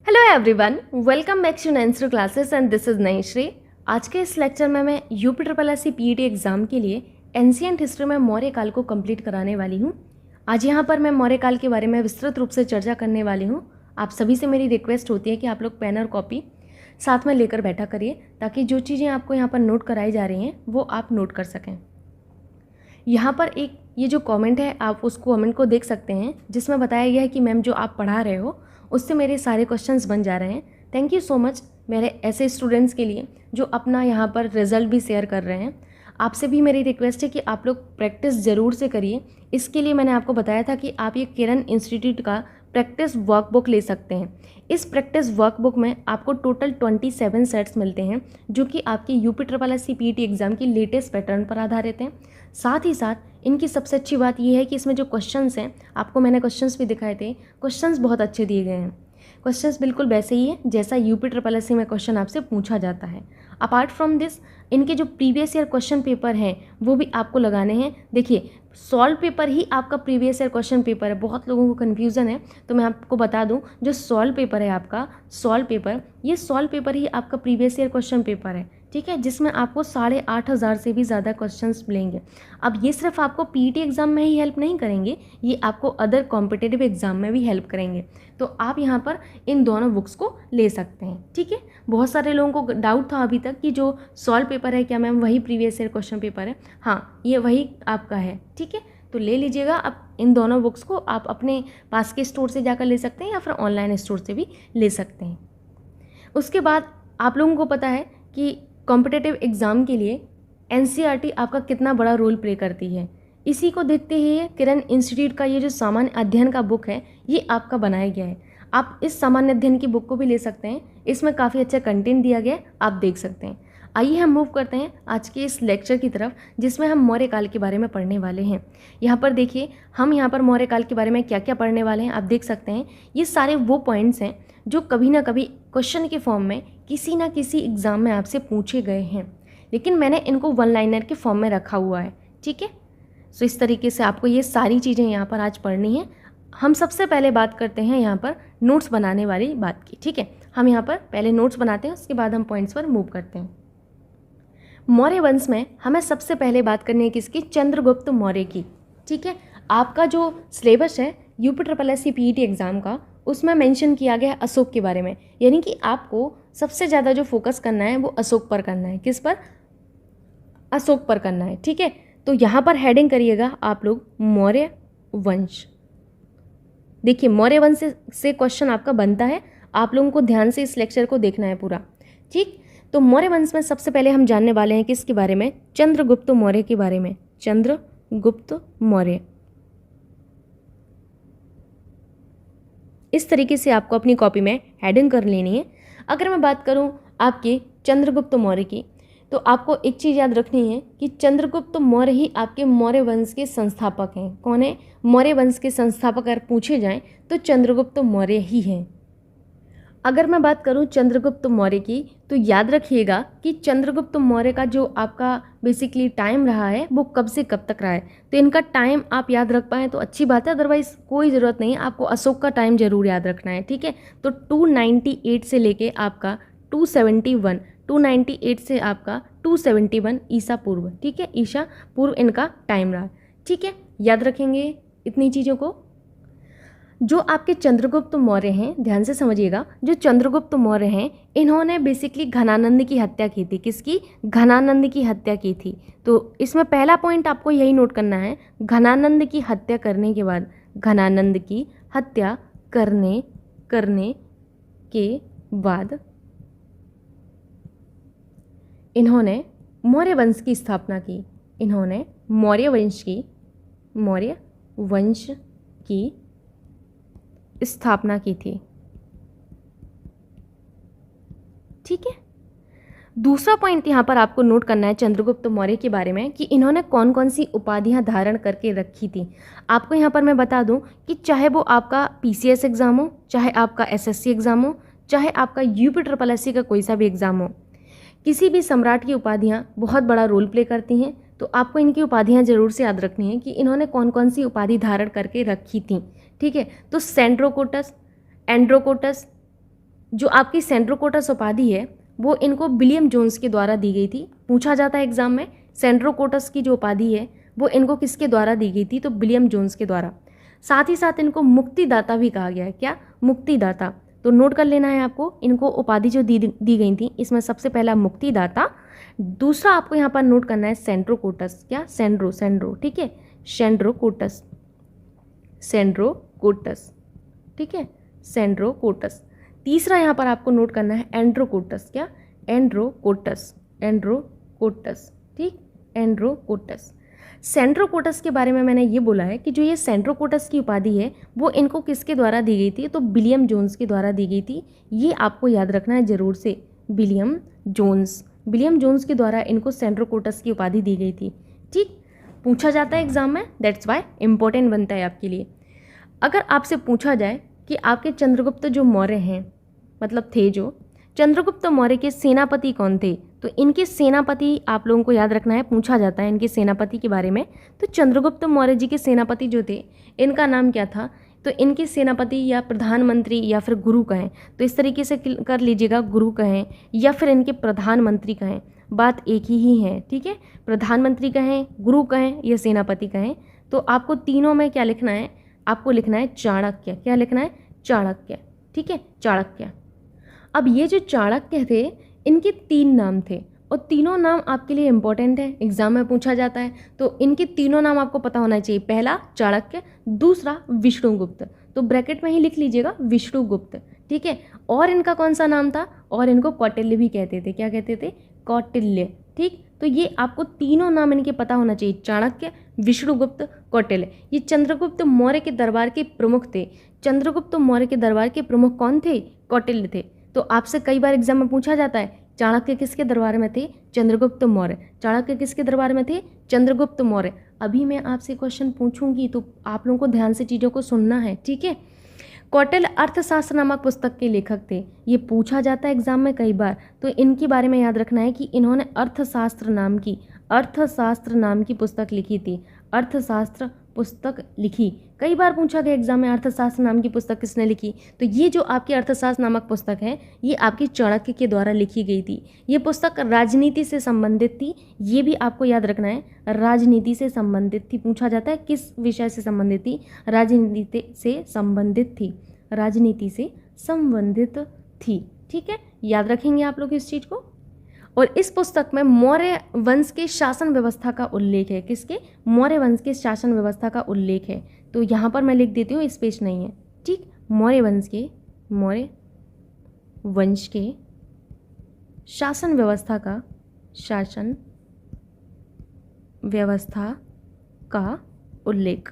Hello everyone, welcome back to Nancer classes and this is Naishri. आज के इस lecture में मैं यूपी पीईटी एग्जाम के लिए एंशिएंट हिस्ट्री में मौर्य काल को कंप्लीट कराने वाली हूँ। आज यहाँ पर मैं मौर्य काल के बारे में विस्तृत रूप से चर्चा करने वाली हूँ। आप सभी से मेरी रिक्वेस्ट होती है कि आप लोग पेन और कॉपी साथ में लेकर बैठा करिए ताकि जो चीज़ें आपको यहाँ पर नोट कराई जा रही हैं वो आप नोट कर सकें। यहाँ पर एक ये जो कमेंट है आप उस कमेंट को देख सकते हैं जिसमें बताया गया है कि मैम जो आप पढ़ा रहे हो उससे मेरे सारे क्वेश्चंस बन जा रहे हैं। थैंक यू सो मच मेरे ऐसे स्टूडेंट्स के लिए जो अपना यहाँ पर रिजल्ट भी शेयर कर रहे हैं। आपसे भी मेरी रिक्वेस्ट है कि आप लोग प्रैक्टिस ज़रूर से करिए। इसके लिए मैंने आपको बताया था कि आप ये किरण इंस्टीट्यूट का प्रैक्टिस वर्कबुक ले सकते हैं। इस प्रैक्टिस वर्कबुक में आपको टोटल 27 सेट्स मिलते हैं जो कि आपके यूपी पीईटी एग्ज़ाम की लेटेस्ट पैटर्न पर आधारित हैं। साथ ही साथ इनकी सबसे अच्छी बात यह है कि इसमें जो क्वेश्चंस हैं, आपको मैंने क्वेश्चंस भी दिखाए थे, क्वेश्चंस बहुत अच्छे दिए गए हैं। क्वेश्चंस बिल्कुल वैसे ही है जैसा यूपी में क्वेश्चन आपसे पूछा जाता है। अपार्ट फ्रॉम दिस इनके जो प्रीवियस ईयर क्वेश्चन पेपर हैं वो भी आपको लगाने हैं। देखिए, सॉल्व पेपर ही आपका प्रीवियस ईयर क्वेश्चन पेपर है। बहुत लोगों को कन्फ्यूज़न है, तो मैं आपको बता दूं, जो सॉल्व पेपर है आपका सॉल्व पेपर, ये सॉल्व पेपर ही आपका प्रीवियस ईयर क्वेश्चन पेपर है, ठीक है, जिसमें आपको 8,500 से भी ज़्यादा क्वेश्चंस मिलेंगे। अब ये सिर्फ आपको पीईटी एग्ज़ाम में ही हेल्प नहीं करेंगे, ये आपको अदर कॉम्पिटिटिव एग्ज़ाम में भी हेल्प करेंगे। तो आप यहाँ पर इन दोनों बुक्स को ले सकते हैं, ठीक है। बहुत सारे लोगों को डाउट था अभी तक कि जो सॉल्व पेपर है क्या मैम वही प्रीवियस ईयर क्वेश्चन पेपर है। हाँ, ये वही आपका है, ठीक है। तो ले लीजिएगा। अब इन दोनों बुक्स को आप अपने पास के स्टोर से जाकर ले सकते हैं या फिर ऑनलाइन स्टोर से भी ले सकते हैं। उसके बाद आप लोगों को पता है कि कॉम्पिटिटिव एग्ज़ाम के लिए एनसीईआरटी आपका कितना बड़ा रोल प्ले करती है। इसी को देखते हुए किरण इंस्टीट्यूट का ये जो सामान्य अध्ययन का बुक है ये आपका बनाया गया है। आप इस सामान्य अध्ययन की बुक को भी ले सकते हैं, इसमें काफ़ी अच्छा कंटेंट दिया गया है, आप देख सकते हैं। आइए हम मूव करते हैं आज के इस लेक्चर की तरफ जिसमें हम मौर्य काल के बारे में पढ़ने वाले हैं। यहाँ पर देखिए, हम यहाँ पर मौर्य काल के बारे में क्या क्या पढ़ने वाले हैं आप देख सकते हैं। ये सारे वो पॉइंट्स हैं जो कभी ना कभी क्वेश्चन के फॉर्म में किसी ना किसी एग्ज़ाम में आपसे पूछे गए हैं, लेकिन मैंने इनको वन लाइनर के फॉर्म में रखा हुआ है, ठीक है। सो इस तरीके से आपको ये सारी चीज़ें यहाँ पर आज पढ़नी है। हम सबसे पहले बात करते हैं यहाँ पर नोट्स बनाने वाली बात की, ठीक है। हम यहाँ पर पहले नोट्स बनाते हैं, उसके बाद हम पॉइंट्स पर मूव करते हैं। मौर्य वंश में हमें सबसे पहले बात करनी है किसकी? चंद्रगुप्त मौर्य की, ठीक है। आपका जो सिलेबस है यूपी पीईटी एग्ज़ाम का, उसमें मेंशन किया गया है अशोक के बारे में, यानी कि आपको सबसे ज़्यादा जो फोकस करना है वो अशोक पर करना है। किस पर? अशोक पर करना है, ठीक है। तो यहाँ पर हेडिंग करिएगा आप लोग मौर्य वंश। देखिए, मौर्य वंश से क्वेश्चन आपका बनता है, आप लोगों को ध्यान से इस लेक्चर को देखना है पूरा, ठीक। तो मौर्य वंश में सबसे पहले हम जानने वाले हैं किसके बारे में? चंद्रगुप्त मौर्य के बारे में। चंद्रगुप्त मौर्य। इस तरीके से आपको अपनी कॉपी में हेडिंग कर लेनी है। अगर मैं बात करूं आपके चंद्रगुप्त मौर्य की, तो आपको एक चीज़ याद रखनी है कि चंद्रगुप्त मौर्य ही आपके मौर्य वंश के संस्थापक हैं। कौन है मौर्य वंश के संस्थापक? अगर पूछे जाएं तो चंद्रगुप्त मौर्य ही हैं। अगर मैं बात करूं चंद्रगुप्त मौर्य की, तो याद रखिएगा कि चंद्रगुप्त मौर्य का जो आपका बेसिकली टाइम रहा है वो कब से कब तक रहा है। तो इनका टाइम आप याद रख पाएँ तो अच्छी बात है, अदरवाइज़ कोई ज़रूरत नहीं है। आपको अशोक का टाइम जरूर याद रखना है, ठीक है। तो 298 से लेके आपका 298 से आपका 271 ईसा पूर्व, ठीक है, ईसा पूर्व इनका टाइम रहा, ठीक है। याद रखेंगे इतनी चीज़ों को। जो आपके चंद्रगुप्त मौर्य हैं, ध्यान से समझिएगा, जो चंद्रगुप्त मौर्य हैं इन्होंने बेसिकली घनानंद की हत्या की थी। किसकी? घनानंद की हत्या की थी। तो इसमें पहला पॉइंट आपको यही नोट करना है, घनानंद की हत्या करने के बाद, घनानंद की हत्या करने के बाद इन्होंने मौर्य वंश की स्थापना की। इन्होंने मौर्य वंश की स्थापना की थी, ठीक है। दूसरा पॉइंट यहाँ पर आपको नोट करना है चंद्रगुप्त मौर्य के बारे में कि इन्होंने कौन कौन सी उपाधियाँ धारण करके रखी थी। आपको यहाँ पर मैं बता दूँ कि चाहे वो आपका पीसीएस एग्ज़ाम हो, चाहे आपका एसएससी एग्ज़ाम हो, चाहे आपका यूपी का कोई सा भी एग्ज़ाम हो, किसी भी सम्राट की उपाधियाँ बहुत बड़ा रोल प्ले करती हैं। तो आपको इनकी उपाधियाँ जरूर से याद रखनी है कि इन्होंने कौन कौन सी उपाधि धारण करके रखी थी, ठीक है। तो सेंड्रोकोटस, एंड्रोकोटस, जो आपकी सेंड्रोकोटस उपाधि है वो इनको विलियम जोन्स के द्वारा दी गई थी। पूछा जाता है एग्जाम में, सेंड्रोकोटस की जो उपाधि है वो इनको किसके द्वारा दी गई थी, तो विलियम जोन्स के द्वारा। साथ ही साथ इनको मुक्तिदाता भी कहा गया है। क्या? मुक्तिदाता। तो नोट कर लेना है आपको, इनको उपाधि जो दी गई थी इसमें सबसे पहला मुक्तिदाता, दूसरा आपको यहाँ पर नोट करना है सेंड्रोकोटस। क्या? सेंड्रो, ठीक है, सेंड्रोकोटस, ठीक है, सेंड्रोकोटस। तीसरा यहाँ पर आपको नोट करना है एंड्रोकोटस। क्या? एंड्रोकोटस, ठीक, एंड्रोकोटस। सेंड्रोकोटस के बारे में मैंने ये बोला है कि जो ये सेंड्रोकोटस की उपाधि है वो इनको किसके द्वारा दी गई थी, तो विलियम जोन्स के द्वारा दी गई थी। ये आपको याद रखना है जरूर से, विलियम जोन्स के द्वारा इनको सेंड्रोकोटस की उपाधि दी गई थी। ठीक, पूछा जाता है एग्जाम में, दैट्स वाई इंपॉर्टेंट बनता है आपके लिए। अगर आपसे पूछा जाए कि आपके चंद्रगुप्त जो मौर्य हैं, मतलब थे जो चंद्रगुप्त मौर्य के सेनापति कौन थे, तो इनके सेनापति आप लोगों को याद रखना है, पूछा जाता है इनके सेनापति के बारे में। तो चंद्रगुप्त मौर्य जी के सेनापति जो थे इनका नाम क्या था, तो इनके सेनापति या प्रधानमंत्री या फिर गुरु कहें, तो इस तरीके से कर लीजिएगा, गुरु कहें या फिर इनके प्रधानमंत्री कहें, बात एक ही है। ठीक है, प्रधानमंत्री कहें, गुरु कहें या सेनापति कहें, तो आपको तीनों में क्या लिखना है, आपको लिखना है चाणक्य। क्या लिखना है? चाणक्य। ठीक है, चाणक्य। अब ये जो चाणक्य थे इनके 3 नाम थे और तीनों नाम आपके लिए इंपॉर्टेंट है, एग्जाम में पूछा जाता है, तो इनके तीनों नाम आपको पता होना चाहिए। पहला चाणक्य, दूसरा विष्णुगुप्त, तो ब्रैकेट में ही लिख लीजिएगा विष्णुगुप्त। ठीक है, और इनका कौन सा नाम था, और इनको कौटिल्य भी कहते थे। क्या कहते थे? कौटिल्य। ठीक, तो ये आपको तीनों नाम इनके पता होना चाहिए, चाणक्य, विष्णुगुप्त, कौटिल्य। ये चंद्रगुप्त मौर्य के दरबार के प्रमुख थे। चंद्रगुप्त मौर्य के दरबार के प्रमुख कौन थे? कौटिल्य थे। तो आपसे कई बार एग्जाम में पूछा जाता है, चाणक्य किसके दरबार में थे? चंद्रगुप्त मौर्य। चाणक्य किसके दरबार में थे? चंद्रगुप्त मौर्य। अभी मैं आपसे क्वेश्चन पूछूंगी तो आप लोगों को ध्यान से चीज़ों को सुनना है। ठीक है, कौटिल्य अर्थशास्त्र नामक पुस्तक के लेखक थे। ये पूछा जाता है एग्जाम में कई बार, तो इनके बारे में याद रखना है कि इन्होंने अर्थशास्त्र नाम की पुस्तक लिखी थी। अर्थशास्त्र पुस्तक लिखी, कई बार पूछा गया एग्जाम में अर्थशास्त्र नाम की पुस्तक किसने लिखी, तो ये जो आपकी अर्थशास्त्र नामक पुस्तक है ये आपकी चाणक्य के द्वारा लिखी गई थी। ये पुस्तक राजनीति से संबंधित थी, ये भी आपको याद रखना है, राजनीति से संबंधित थी। पूछा जाता है किस विषय से संबंधित थी? राजनीति से संबंधित थी। ठीक है, याद रखेंगे आप लोग इस चीज़ को। और इस पुस्तक में मौर्य वंश के शासन व्यवस्था का उल्लेख है। किसके? मौर्य वंश के शासन व्यवस्था का उल्लेख है। तो यहाँ पर मैं लिख देती हूँ, स्पेस नहीं है। ठीक, मौर्य वंश के शासन व्यवस्था का उल्लेख।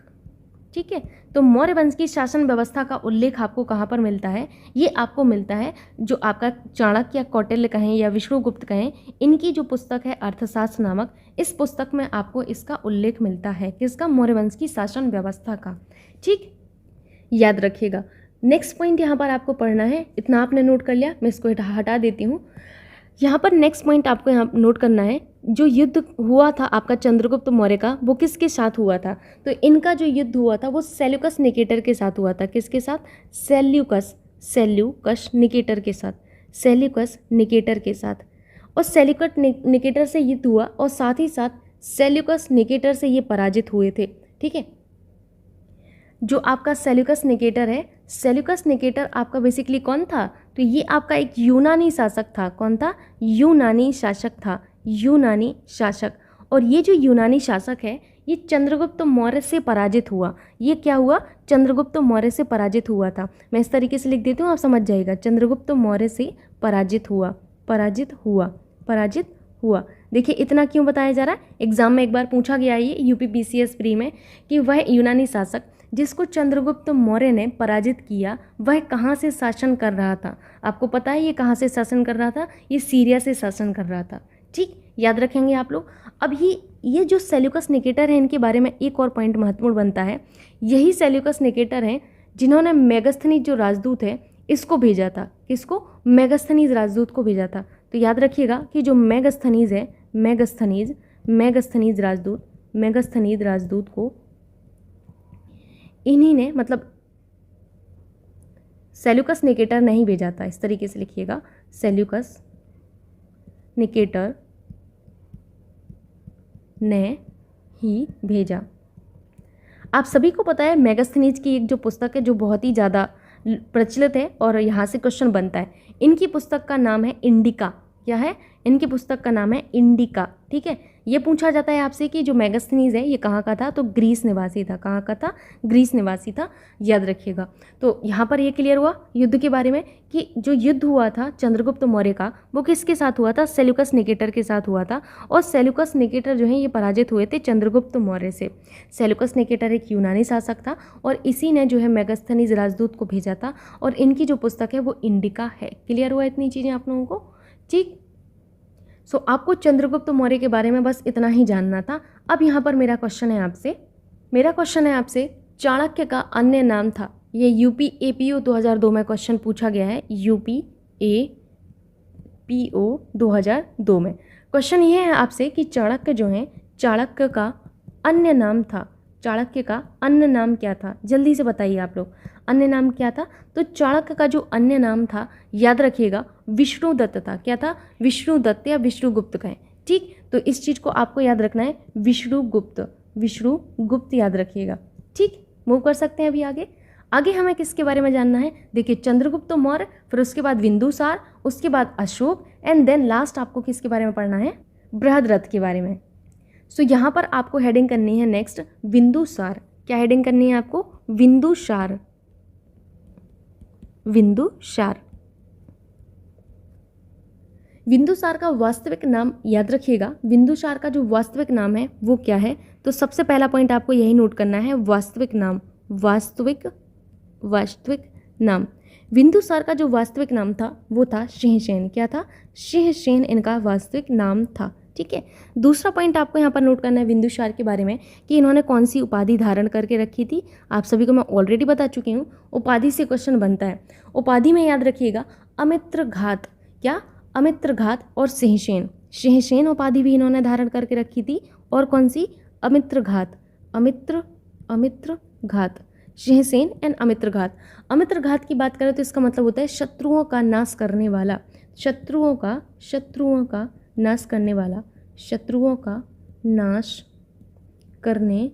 ठीक है, तो मौर्य वंश की शासन व्यवस्था का उल्लेख आपको कहाँ पर मिलता है? ये आपको मिलता है जो आपका चाणक्य या कौटिल्य कहें या विष्णुगुप्त कहें, इनकी जो पुस्तक है अर्थशास्त्र नामक, इस पुस्तक में आपको इसका उल्लेख मिलता है। किसका? मौर्य वंश की शासन व्यवस्था का। ठीक, याद रखिएगा। नेक्स्ट पॉइंट यहाँ पर आपको पढ़ना है, इतना आपने नोट कर लिया, मैं इसको हटा देती हूँ। यहाँ पर नेक्स्ट पॉइंट आपको यहाँ नोट करना है, जो युद्ध हुआ था आपका चंद्रगुप्त मौर्य का, वो किसके साथ हुआ था? तो इनका जो युद्ध हुआ था वो सेल्यूकस निकेटर के साथ हुआ था। किसके साथ? सेल्यूकस निकेटर के साथ। और सेल्यूकस निकेटर से युद्ध हुआ और साथ ही साथ सेल्यूकस निकेटर से ये पराजित हुए थे। ठीक है, जो आपका सेल्यूकस निकेटर है, सेल्यूकस निकेटर आपका बेसिकली कौन था? तो ये आपका एक यूनानी शासक था। कौन था? यूनानी शासक। और ये जो यूनानी शासक है ये चंद्रगुप्त मौर्य से पराजित हुआ। ये क्या हुआ? चंद्रगुप्त मौर्य से पराजित हुआ था। मैं इस तरीके से लिख देती हूँ, आप समझ जाइएगा। चंद्रगुप्त मौर्य से पराजित हुआ। देखिए इतना क्यों बताया जा रहा है, एग्जाम में एक बार पूछा गया ये यूपीपीसीएस प्री में कि वह यूनानी शासक जिसको चंद्रगुप्त मौर्य ने पराजित किया वह कहाँ से शासन कर रहा था? आपको पता है ये कहाँ से शासन कर रहा था? ये सीरिया से शासन कर रहा था। ठीक, याद रखेंगे आप लोग। अब ये जो सेल्यूकस निकेटर है इनके बारे में एक और पॉइंट महत्वपूर्ण बनता है। यही सेल्यूकस निकेटर हैं जिन्होंने मेगास्थनीज जो राजदूत है इसको भेजा था। किसको? मेगास्थनीज राजदूत को भेजा था। तो याद रखिएगा कि जो मेगास्थनीज है, मेगास्थनीज राजदूत को इन्हीं ने, मतलब सेल्यूकस निकेटर नहीं भेजा था, इस तरीके से लिखिएगा, सेल्यूकस निकेटर ने ही भेजा। आप सभी को पता है मेगास्थनीज की एक जो पुस्तक है जो बहुत ही ज़्यादा प्रचलित है और यहाँ से क्वेश्चन बनता है। इनकी पुस्तक का नाम है इंडिका। क्या है? इनकी पुस्तक का नाम है इंडिका। ठीक है, ये पूछा जाता है आपसे कि जो मेगास्थनीज है ये कहाँ का था, तो ग्रीस निवासी था। कहाँ का था? ग्रीस निवासी था, याद रखिएगा। तो यहाँ पर ये क्लियर हुआ युद्ध के बारे में कि जो युद्ध हुआ था चंद्रगुप्त मौर्य का वो किसके साथ हुआ था? सेल्यूकस निकेटर के साथ हुआ था। और सेल्यूकस निकेटर जो है ये पराजित हुए थे चंद्रगुप्त मौर्य से। सेल्यूकस निकेटर एक यूनानी शासक था और इसी ने जो है मेगास्थनीज राजदूत को भेजा था और इनकी जो पुस्तक है वो इंडिका है। क्लियर हुआ इतनी चीज़ें आप लोगों को? ठीक। सो आपको चंद्रगुप्त मौर्य के बारे में बस इतना ही जानना था। अब यहाँ पर मेरा क्वेश्चन है आपसे चाणक्य का अन्य नाम था। ये यूपी एपीओ 2002 में क्वेश्चन पूछा गया है। यूपी एपीओ 2002 में क्वेश्चन ये है आपसे कि चाणक्य जो है, चाणक्य का अन्य नाम था। चाणक्य का अन्य नाम क्या था? जल्दी से बताइए आप लोग, अन्य नाम क्या था? तो चाणक्य का जो अन्य नाम था, याद रखिएगा, विष्णुदत्त था। क्या था? विष्णुदत्त या विष्णुगुप्त कहें। ठीक, तो इस चीज़ को आपको याद रखना है, विष्णुगुप्त, विष्णुगुप्त याद रखिएगा। ठीक, मूव कर सकते हैं अभी आगे हमें किसके बारे में जानना है? देखिए, चंद्रगुप्त मौर्य, फिर उसके बाद बिंदुसार, उसके बाद अशोक एंड देन लास्ट आपको किसके बारे में पढ़ना है? बृहद्रथ के बारे में। सो यहाँ पर आपको हेडिंग करनी है नेक्स्ट बिंदुसार। क्या हेडिंग करनी है आपको? बिंदुसार। बिंदुसार। बिंदुसार का वास्तविक नाम याद रखिएगा। बिंदुसार का जो वास्तविक नाम है वो क्या है? तो सबसे पहला पॉइंट आपको यही नोट करना है, वास्तविक नाम। वास्तविक नाम। बिंदुसार का जो वास्तविक नाम था वो था सिंहसेन। क्या था? सिंहसेन इनका वास्तविक नाम था। ठीक है, दूसरा पॉइंट आपको यहाँ पर नोट करना है बिंदुसार के बारे में कि इन्होंने कौन सी उपाधि धारण करके रखी थी। आप सभी को मैं ऑलरेडी बता चुकी हूँ, उपाधि से क्वेश्चन बनता है। उपाधि में याद रखिएगा अमित्रघात। क्या? अमित्रघात और सिंहसेन। सिंहसेन उपाधि भी इन्होंने धारण करके रखी थी और कौन सी? अमित्रघात। अमित्रघात, सिंहसेन एंड अमित्रघात। अमित्रघात की बात करें तो इसका मतलब होता है शत्रुओं का नाश करने वाला। शत्रुओं का नाश करने वाला। शत्रुओं का नाश करने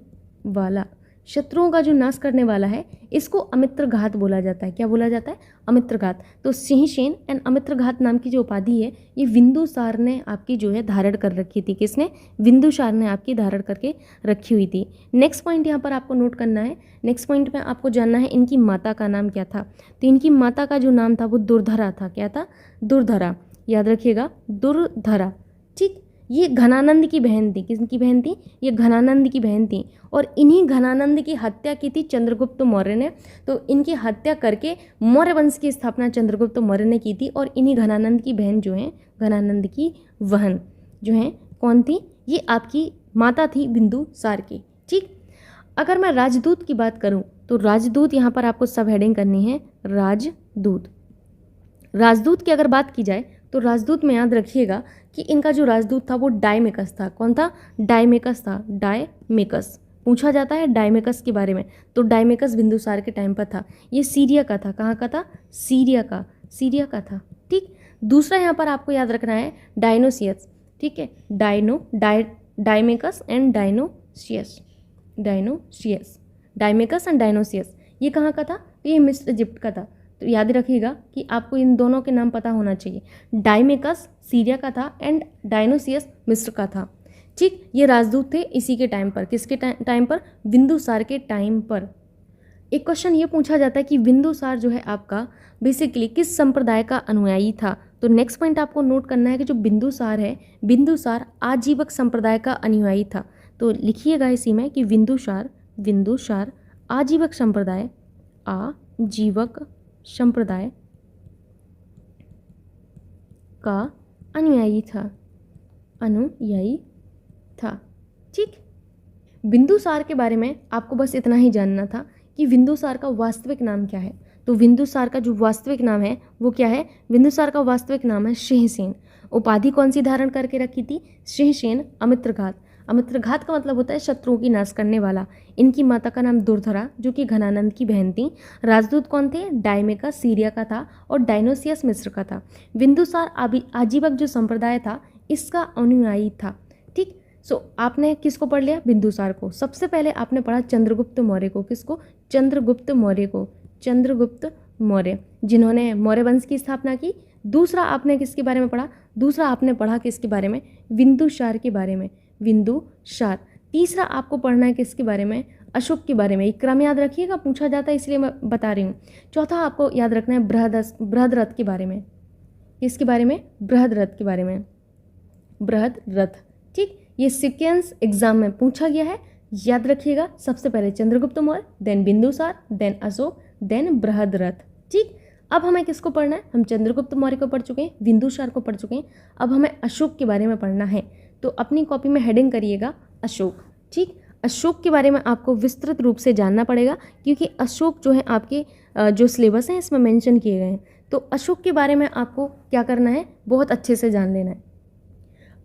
वाला। शत्रुओं का जो नाश करने वाला है इसको अमित्रघात बोला जाता है। क्या बोला जाता है? अमित्रघात। तो सिंहसेन एंड अमित्रघात नाम की जो उपाधि है ये बिंदुसार ने आपकी जो है धारण कर रखी थी। किसने? बिंदुसार ने आपकी धारण करके रखी हुई थी। नेक्स्ट पॉइंट यहाँ पर आपको नोट करना है। नेक्स्ट पॉइंट में आपको जानना है इनकी माता का नाम क्या था। तो इनकी माता का जो नाम था वो दुर्धरा था। क्या था? दुर्धरा। याद रखिएगा, दुर्धरा। ठीक, ये घनानंद की बहन थी। किसकी बहन थी? ये घनानंद की बहन थी और इन्हीं घनानंद की हत्या की थी चंद्रगुप्त मौर्य ने। तो इनकी हत्या करके मौर्य वंश की स्थापना चंद्रगुप्त मौर्य ने की थी और इन्हीं घनानंद की बहन जो है, घनानंद की बहन जो है कौन थी? ये आपकी माता थी बिंदुसार की। ठीक, अगर मैं राजदूत की बात करूं तो राजदूत यहाँ पर आपको सब हेडिंग करनी है, राजदूत। राजदूत की अगर बात की जाए तो राजदूत में याद रखिएगा कि इनका जो राजदूत था वो डायमेकस था। कौन था? डायमेकस था। डायमेकस पूछा जाता है डायमेकस के बारे में, तो डायमेकस बिंदुसार के टाइम पर था। ये सीरिया का था। कहाँ का था? सीरिया का था। ठीक, दूसरा यहाँ पर आपको याद रखना है डायनोसियस। ठीक है, Deimachus and Dionysius. Deimachus and Dionysius ये कहाँ का था? तो ये मिस्र इजिप्ट का था। तो याद रखिएगा कि आपको इन दोनों के नाम पता होना चाहिए। डायमेकस सीरिया का था एंड डायनोसियस मिस्र का था। ठीक, ये राजदूत थे इसी के टाइम पर। किसके टाइम पर? बिंदुसार के टाइम पर। एक क्वेश्चन ये पूछा जाता है कि बिंदुसार जो है आपका बेसिकली किस संप्रदाय का अनुयायी था। तो नेक्स्ट पॉइंट आपको नोट करना है कि जो बिंदुसार है, बिंदुसार आजीवक संप्रदाय का अनुयायी था। तो लिखिएगा इसी में कि बिंदुसार आजीवक संप्रदाय का अनुयायी था। ठीक, बिंदुसार के बारे में आपको बस इतना ही जानना था कि बिंदुसार का वास्तविक नाम क्या है। तो बिंदुसार का जो वास्तविक नाम है वो क्या है? बिंदुसार का वास्तविक नाम है सिंहसेन। उपाधि कौन सी धारण करके रखी थी? सिंहसेन, अमित्रघात। अमित्रघात का मतलब होता है शत्रुओं की नाश करने वाला। इनकी माता का नाम दुर्धरा जो कि घनानंद की बहन थी। राजदूत कौन थे? डायमेका सीरिया का था और डायनोसियस मिस्र का था। बिंदुसार आजीवक जो संप्रदाय था इसका अनुयायी था। ठीक, सो आपने किसको पढ़ लिया? बिंदुसार को। सबसे पहले आपने पढ़ा चंद्रगुप्त मौर्य को। किसको? चंद्रगुप्त मौर्य को। चंद्रगुप्त मौर्य जिन्होंने मौर्य वंश की स्थापना की। दूसरा आपने किसके बारे में पढ़ा? दूसरा आपने पढ़ा किसके बारे में? बिंदुसार के बारे में। बिंदुसार। तीसरा आपको पढ़ना है किसके बारे में? अशोक के बारे में। एक क्रम याद रखिएगा, पूछा जाता है इसलिए मैं बता रही हूँ। चौथा आपको याद रखना है बृहद्रथ के बारे में। किसके बारे में? बृहद्रथ के बारे में। बृहद्रथ। ठीक, ये सीक्वेंस एग्जाम में पूछा गया है, याद रखिएगा। सबसे पहले Chandragupta Maurya, then Bindusara, then Ashoka, then Brihadratha. ठीक, अब हमें किसको पढ़ना है? हम चंद्रगुप्त मौर्य को पढ़ चुके हैं, बिंदुसार को पढ़ चुके हैं। अब हमें अशोक के बारे में पढ़ना है, तो अपनी कॉपी में हेडिंग करिएगा अशोक। ठीक, अशोक के बारे में आपको विस्तृत रूप से जानना पड़ेगा क्योंकि अशोक जो है आपके जो सिलेबस हैं इसमें मेंशन किए गए हैं। तो अशोक के बारे में आपको क्या करना है? बहुत अच्छे से जान लेना है।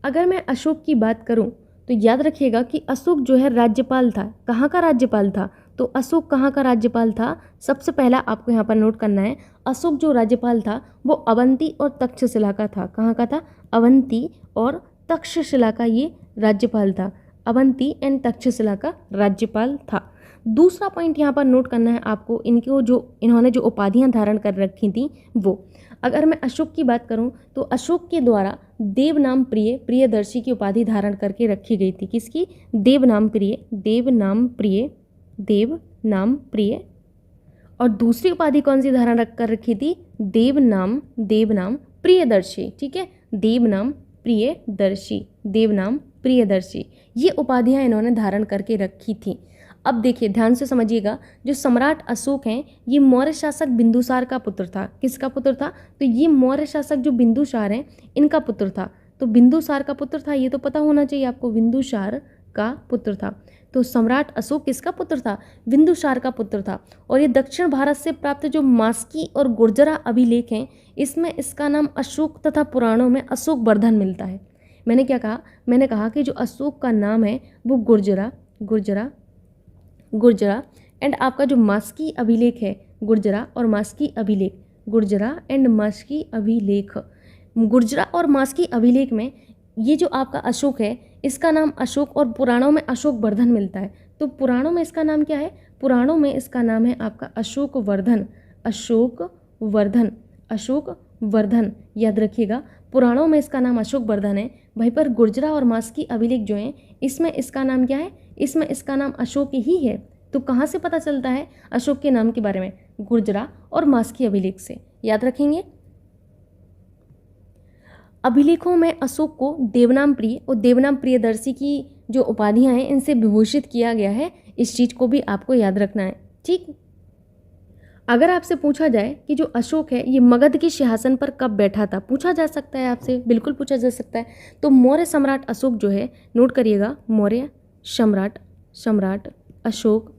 अगर मैं अशोक की बात करूं तो याद रखिएगा कि अशोक जो है राज्यपाल था। कहाँ का राज्यपाल था? तो अशोक कहाँ का राज्यपाल था? सबसे पहला आपको यहाँ पर नोट करना है, अशोक जो राज्यपाल था वो अवंती और तक्षशिला का था। कहाँ का था? अवंती और तक्षशिला का ये राज्यपाल था। अवंती एंड तक्षशिला का राज्यपाल था। दूसरा पॉइंट यहाँ पर नोट करना है आपको, इन्होंने जो उपाधियाँ धारण कर रखी थी वो। अगर मैं अशोक की बात करूं तो अशोक के द्वारा देवनाम प्रिय, प्रियदर्शी की उपाधि धारण करके रखी गई थी। किसकी? देवनाम प्रिय, देवनाम प्रिय, देवनाम प्रिय। और दूसरी उपाधि कौन सी धारण कर रखी थी? देवनाम प्रियदर्शी। ठीक है, देवनाम प्रियदर्शी, देवनाम प्रियदर्शी, ये उपाधियां इन्होंने धारण करके रखी थी। अब देखिए ध्यान से समझिएगा, जो सम्राट अशोक हैं ये मौर्य शासक बिंदुसार का पुत्र था। किसका पुत्र था? तो ये मौर्य शासक जो बिंदुसार हैं इनका पुत्र था। तो बिंदुसार का पुत्र था, ये तो पता होना चाहिए आपको, बिंदुसार का पुत्र था। तो सम्राट अशोक किसका पुत्र था? बिंदुसार का पुत्र था। और ये दक्षिण भारत से प्राप्त जो मास्की और गुर्जरा अभिलेख हैं इसमें इसका नाम अशोक तथा पुराणों में अशोक वर्धन मिलता है। मैंने क्या कहा? मैंने कहा कि जो अशोक का नाम है वो गुर्जरा एंड आपका जो मास्की अभिलेख है गुर्जरा और मास्की अभिलेख, गुर्जरा एंड मास्की अभिलेख, गुर्जरा और मास्की अभिलेख में ये जो आपका अशोक है इसका नाम अशोक और पुराणों में अशोक वर्धन मिलता है। तो पुराणों में इसका नाम क्या है? पुराणों में इसका नाम है आपका अशोक वर्धन, अशोक वर्धन, अशोक वर्धन। याद रखिएगा, पुराणों में इसका नाम अशोक वर्धन है। वहीं पर गुर्जरा और मास्की अभिलेख जो हैं इसमें इसका नाम क्या है? इसमें इसका नाम अशोक ही है। तो कहाँ से पता चलता है अशोक के नाम के बारे में? गुर्जरा और मास्की अभिलेख से। याद रखेंगे। अभिलेखों में अशोक को देवनाम प्रिय और देवनाम प्रियदर्शी की जो उपाधियां हैं इनसे विभूषित किया गया है। इस चीज़ को भी आपको याद रखना है। ठीक, अगर आपसे पूछा जाए कि जो अशोक है ये मगध के सिंहासन पर कब बैठा था, पूछा जा सकता है आपसे, बिल्कुल पूछा जा सकता है। तो मौर्य सम्राट अशोक जो है, नोट करिएगा, मौर्य सम्राट अशोक,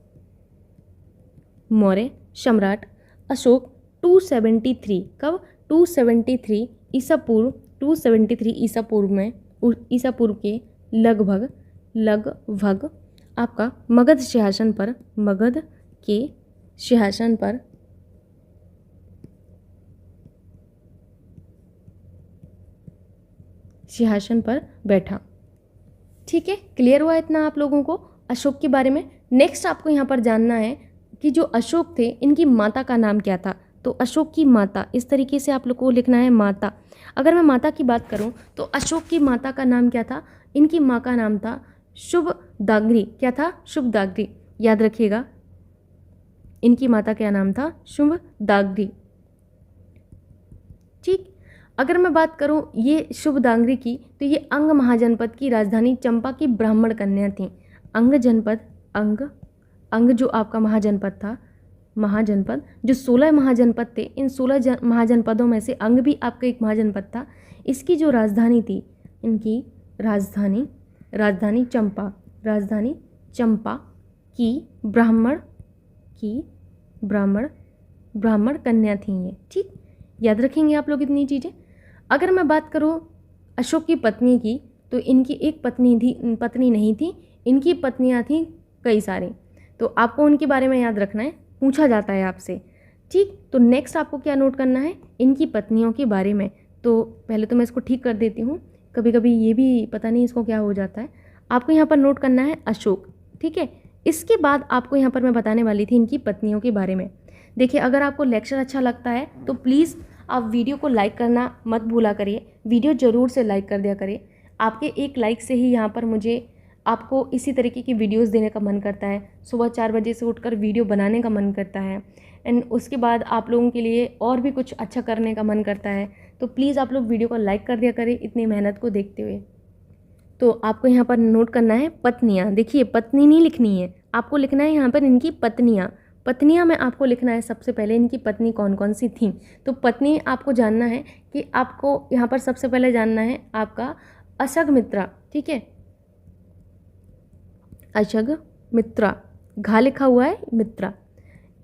मौर्य सम्राट अशोक 273, कब? 273 ईसा पूर्व, 273 ईसा पूर्व में, ईसा पूर्व के लगभग आपका मगध सिंहासन पर, मगध के सिंहासन पर बैठा। ठीक है, क्लियर हुआ इतना आप लोगों को अशोक के बारे में। नेक्स्ट आपको यहाँ पर जानना है कि जो अशोक थे इनकी माता का नाम क्या था। तो अशोक की माता, इस तरीके से आप लोग को लिखना है माता। अगर मैं माता की बात करूं तो अशोक की माता का नाम क्या था? इनकी माँ का नाम था शुभदाग्री। क्या था? शुभदाग्री। याद रखिएगा, इनकी माता क्या नाम था? शुभदाग्री। ठीक, अगर मैं बात करूं ये शुभदाग्री की तो ये अंग महाजनपद की राजधानी चंपा की ब्राह्मण कन्या थी। अंग जनपद, अंग जो आपका महाजनपद था, महाजनपद, जो 16 महाजनपद थे, इन 16 महाजनपदों में से अंग भी आपका एक महाजनपद था। इसकी जो राजधानी थी, इनकी राजधानी चंपा की ब्राह्मण कन्या थी ये। ठीक, याद रखेंगे आप लोग इतनी चीज़ें। अगर मैं बात करूँ अशोक की पत्नी की तो इनकी एक पत्नी नहीं थी, इनकी पत्नियां थीं कई सारी। तो आपको उनके बारे में याद रखना है, पूछा जाता है आपसे। ठीक, तो नेक्स्ट आपको क्या नोट करना है, इनकी पत्नियों के बारे में। तो पहले तो मैं इसको ठीक कर देती हूँ, कभी कभी ये भी पता नहीं इसको क्या हो जाता है। आपको यहाँ पर नोट करना है अशोक, ठीक है। इसके बाद आपको यहाँ पर मैं बताने वाली थी इनकी पत्नियों के बारे में। देखिए, अगर आपको लेक्चर अच्छा लगता है तो प्लीज़ आप वीडियो को लाइक करना मत भूला करिए, वीडियो ज़रूर से लाइक कर दिया करिए। आपके एक लाइक से ही यहाँ पर मुझे आपको इसी तरीके की वीडियोस देने का मन करता है। सुबह 4 बजे से उठकर वीडियो बनाने का मन करता है, एंड उसके बाद आप लोगों के लिए और भी कुछ अच्छा करने का मन करता है। तो प्लीज़ आप लोग वीडियो को लाइक कर दिया करें इतनी मेहनत को देखते हुए। तो आपको यहाँ पर नोट करना है पत्नियाँ। देखिए, पत्नी नहीं लिखनी है, आपको लिखना है यहाँ पर इनकी पत्नियाँ। पत्नियाँ में आपको लिखना है सबसे पहले इनकी पत्नी कौन कौन सी थी। तो पत्नी आपको जानना है कि आपको यहाँ पर सबसे पहले जानना है आपका अशगमित्रा, ठीक है। अशगमित्रा, घा लिखा हुआ है मित्रा।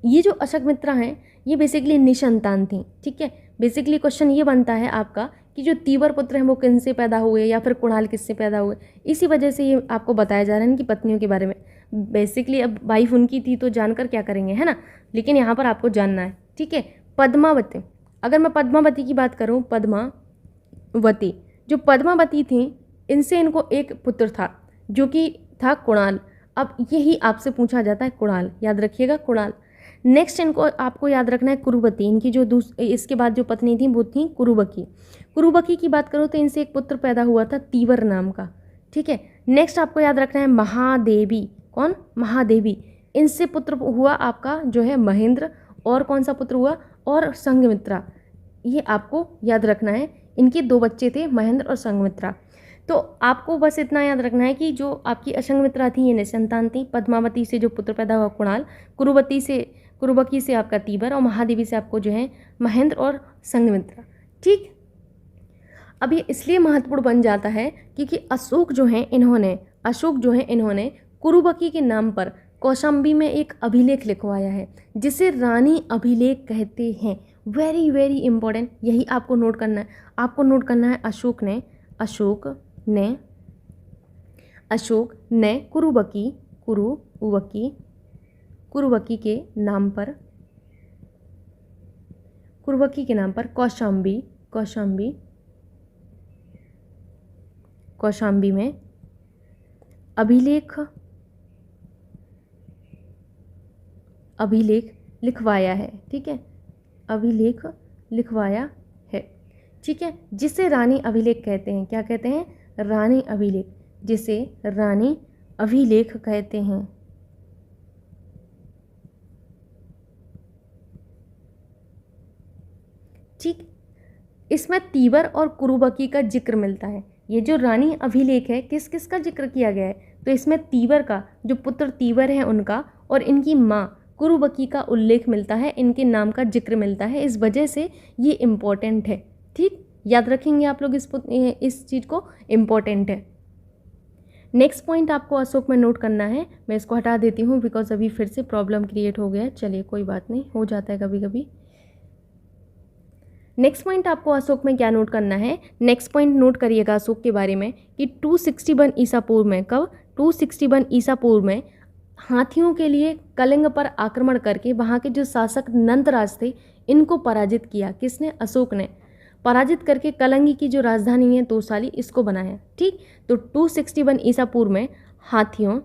ये जो अशगमित्रा हैं ये बेसिकली निसंतान थी, ठीक है। बेसिकली क्वेश्चन ये बनता है आपका कि जो तीवर पुत्र हैं वो किनसे पैदा हुए या फिर कुणाल किससे पैदा हुए। इसी वजह से ये आपको बताया जा रहा है इनकी पत्नियों के बारे में। बेसिकली अब वाइफ उनकी थी तो जानकर क्या करेंगे, है ना, लेकिन यहाँ पर आपको जानना है, ठीक है। पद्मावती, अगर मैं पद्मावती की बात करूँ, पद्मावती, जो पद्मावती थी इनसे इनको एक पुत्र था जो कि था कुणाल। अब यही आपसे पूछा जाता है कुणाल, याद रखिएगा कुणाल। नेक्स्ट इनको आपको याद रखना है कुरुबती। इनकी जो इसके बाद जो पत्नी थी वो थी कुरुबकी। कुरुबकी की बात करो तो इनसे एक पुत्र पैदा हुआ था तीवर नाम का, ठीक है। नेक्स्ट आपको याद रखना है महादेवी। कौन? महादेवी। इनसे पुत्र हुआ आपका जो है महेंद्र, और कौन सा पुत्र हुआ, और संघमित्रा। ये आपको याद रखना है, इनके 2 बच्चे थे, महेंद्र और संघमित्रा। तो आपको बस इतना याद रखना है कि जो आपकी अशंगमित्रा थी ये निसंतान थी। पद्मावती से जो पुत्र पैदा हुआ कुणाल, कुरुबकी से आपका तीवर, और महादेवी से आपको जो है महेंद्र और संघमित्रा, ठीक। अब ये इसलिए महत्वपूर्ण बन जाता है क्योंकि अशोक जो हैं इन्होंने कुरुबकी के नाम पर कौशाम्बी में एक अभिलेख लिखवाया है जिसे रानी अभिलेख कहते हैं। वेरी वेरी इंपॉर्टेंट, यही आपको नोट करना है। आपको नोट करना है अशोक ने कुरुबकी के नाम पर कौशाम्बी में अभिलेख लिखवाया है, ठीक है। अभिलेख लिखवाया है, ठीक है, जिसे रानी अभिलेख कहते हैं। क्या कहते हैं? रानी अभिलेख, जिसे रानी अभिलेख कहते हैं। ठीक, इसमें तीवर और कुरुबकी का जिक्र मिलता है। ये जो रानी अभिलेख है किस किस का जिक्र किया गया है? तो इसमें तीवर का, जो पुत्र तीवर है उनका, और इनकी माँ कुरुबकी का उल्लेख मिलता है, इनके नाम का जिक्र मिलता है। इस वजह से ये इम्पोर्टेंट है, ठीक, याद रखेंगे आप लोग इस चीज़ को, इम्पोर्टेंट है। नेक्स्ट पॉइंट आपको अशोक में नोट करना है। मैं इसको हटा देती हूँ बिकॉज अभी फिर से प्रॉब्लम क्रिएट हो गया है। चलिए कोई बात नहीं, हो जाता है कभी कभी। नेक्स्ट पॉइंट आपको अशोक में क्या नोट करना है? नेक्स्ट पॉइंट नोट करिएगा अशोक के बारे में कि 261 ईसा पूर्व में, कब? 261 ईसा पूर्व में हाथियों के लिए कलिंग पर आक्रमण करके वहाँ के जो शासक नंदराज थे इनको पराजित किया। किसने? अशोक ने। पराजित करके कलिंग की जो राजधानी है तोशाली, इसको बनाया, ठीक। तो 261 ईसा पूर्व में हाथियों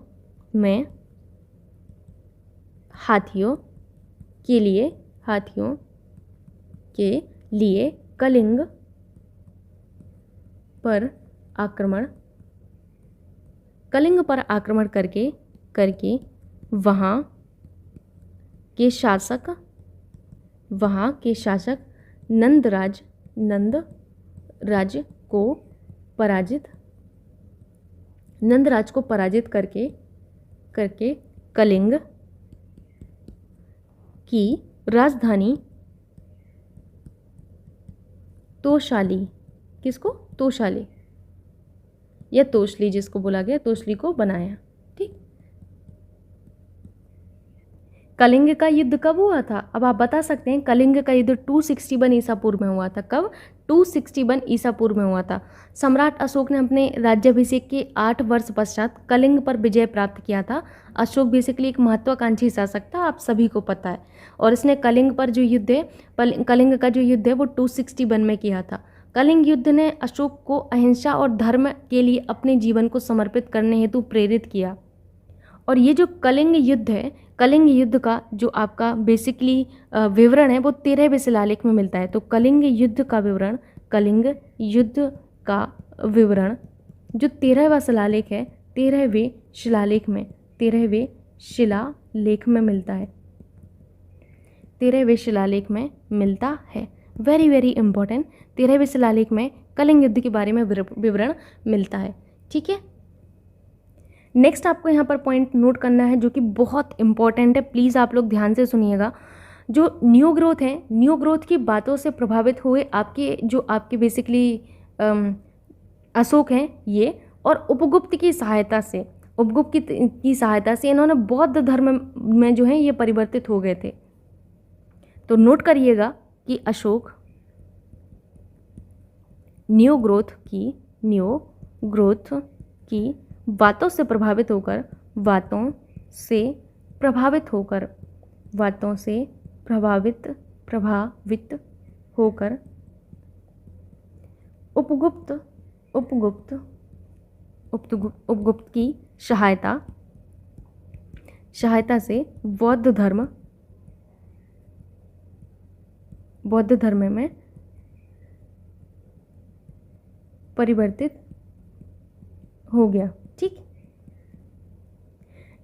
के लिए कलिंग पर आक्रमण करके वहाँ के शासक नंदराज को पराजित करके कलिंग की राजधानी तोशाली, किसको? तोशाली या तोशली जिसको बोला गया, तोशली को बनाया, ठीक। कलिंग का युद्ध कब हुआ था? अब आप बता सकते हैं कलिंग का युद्ध 261 ईसा पूर्व में हुआ था। कब? 261 ईसा पूर्व में हुआ था। सम्राट अशोक ने अपने राज्याभिषेक के 8 वर्ष पश्चात कलिंग पर विजय प्राप्त किया था। अशोक बेसिकली एक महत्वाकांक्षी शासक था, आप सभी को पता है। और इसने कलिंग पर जो युद्ध है, कलिंग का जो युद्ध है वो 261 में किया था। कलिंग युद्ध ने अशोक को अहिंसा और धर्म के लिए अपने जीवन को समर्पित करने हेतु प्रेरित किया। और ये जो कलिंग युद्ध है, कलिंग युद्ध का जो आपका बेसिकली विवरण है वो 13वें शिलालेख में मिलता है। तो कलिंग युद्ध का विवरण, कलिंग युद्ध का विवरण जो 13वां शिलालेख है, 13वें शिलालेख में, 13वें शिलालेख में मिलता है, 13वें शिलालेख में मिलता है। वेरी वेरी इंपॉर्टेंट, 13वें शिलालेख में कलिंग युद्ध के बारे में विवरण मिलता है। ठीक है, नेक्स्ट आपको यहाँ पर पॉइंट नोट करना है जो कि बहुत इंपॉर्टेंट है, प्लीज़ आप लोग ध्यान से सुनिएगा। जो न्यू ग्रोथ है, न्यू ग्रोथ की बातों से प्रभावित हुए आपके बेसिकली अशोक हैं ये, और उपगुप्त की सहायता से, उपगुप्त की सहायता से इन्होंने बौद्ध धर्म में जो है ये परिवर्तित हो गए थे। तो नोट करिएगा कि अशोक न्यू ग्रोथ की बातों से प्रभावित होकर, बातों से प्रभावित होकर उपगुप्त की सहायता से बौद्ध धर्म में परिवर्तित हो गया। ठीक,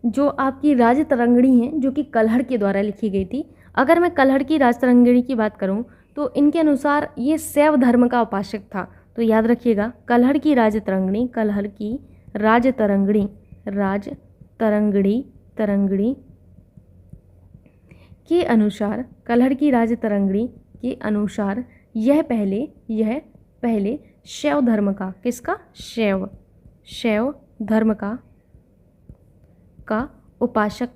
जो आपकी राजतरंगिणी है जो कि कलहड़ के द्वारा लिखी गई थी। अगर मैं कलहड़ की राजतरंगिणी की बात करूं तो इनके अनुसार ये शैव धर्म का उपासक था। तो याद रखिएगा, कलहड़ की राजतरंगिणी के अनुसार, कलहड़ की राजतरंगिणी के अनुसार यह पहले शैव धर्म का, किसका? शैव धर्म का उपासक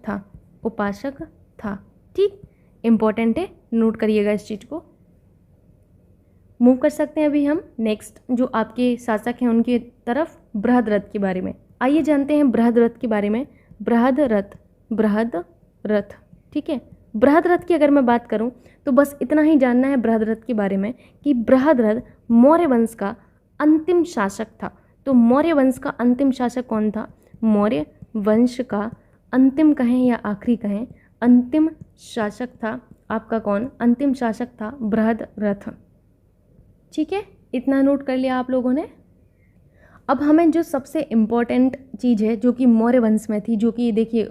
था। ठीक, इंपॉर्टेंट है, नोट करिएगा इस चीज़ को। मूव कर सकते हैं अभी हम नेक्स्ट जो आपके शासक हैं उनकी तरफ, बृहद्रथ के बारे में। आइए जानते हैं बृहद्रथ के बारे में। बृहद्रथ, ठीक है। बृहद्रथ की अगर मैं बात करूं तो बस इतना ही जानना है बृहद्रथ के बारे में कि बृहद्रथ मौर्य वंश का अंतिम शासक था। तो मौर्य वंश का अंतिम शासक कौन था? मौर्य वंश का अंतिम कहें या आखिरी कहें, अंतिम शासक था आपका कौन? अंतिम शासक था बृहद्रथ। ठीक है, इतना नोट कर लिया आप लोगों ने। अब हमें जो सबसे इम्पॉर्टेंट चीज़ है जो कि मौर्य वंश में थी, जो कि देखिए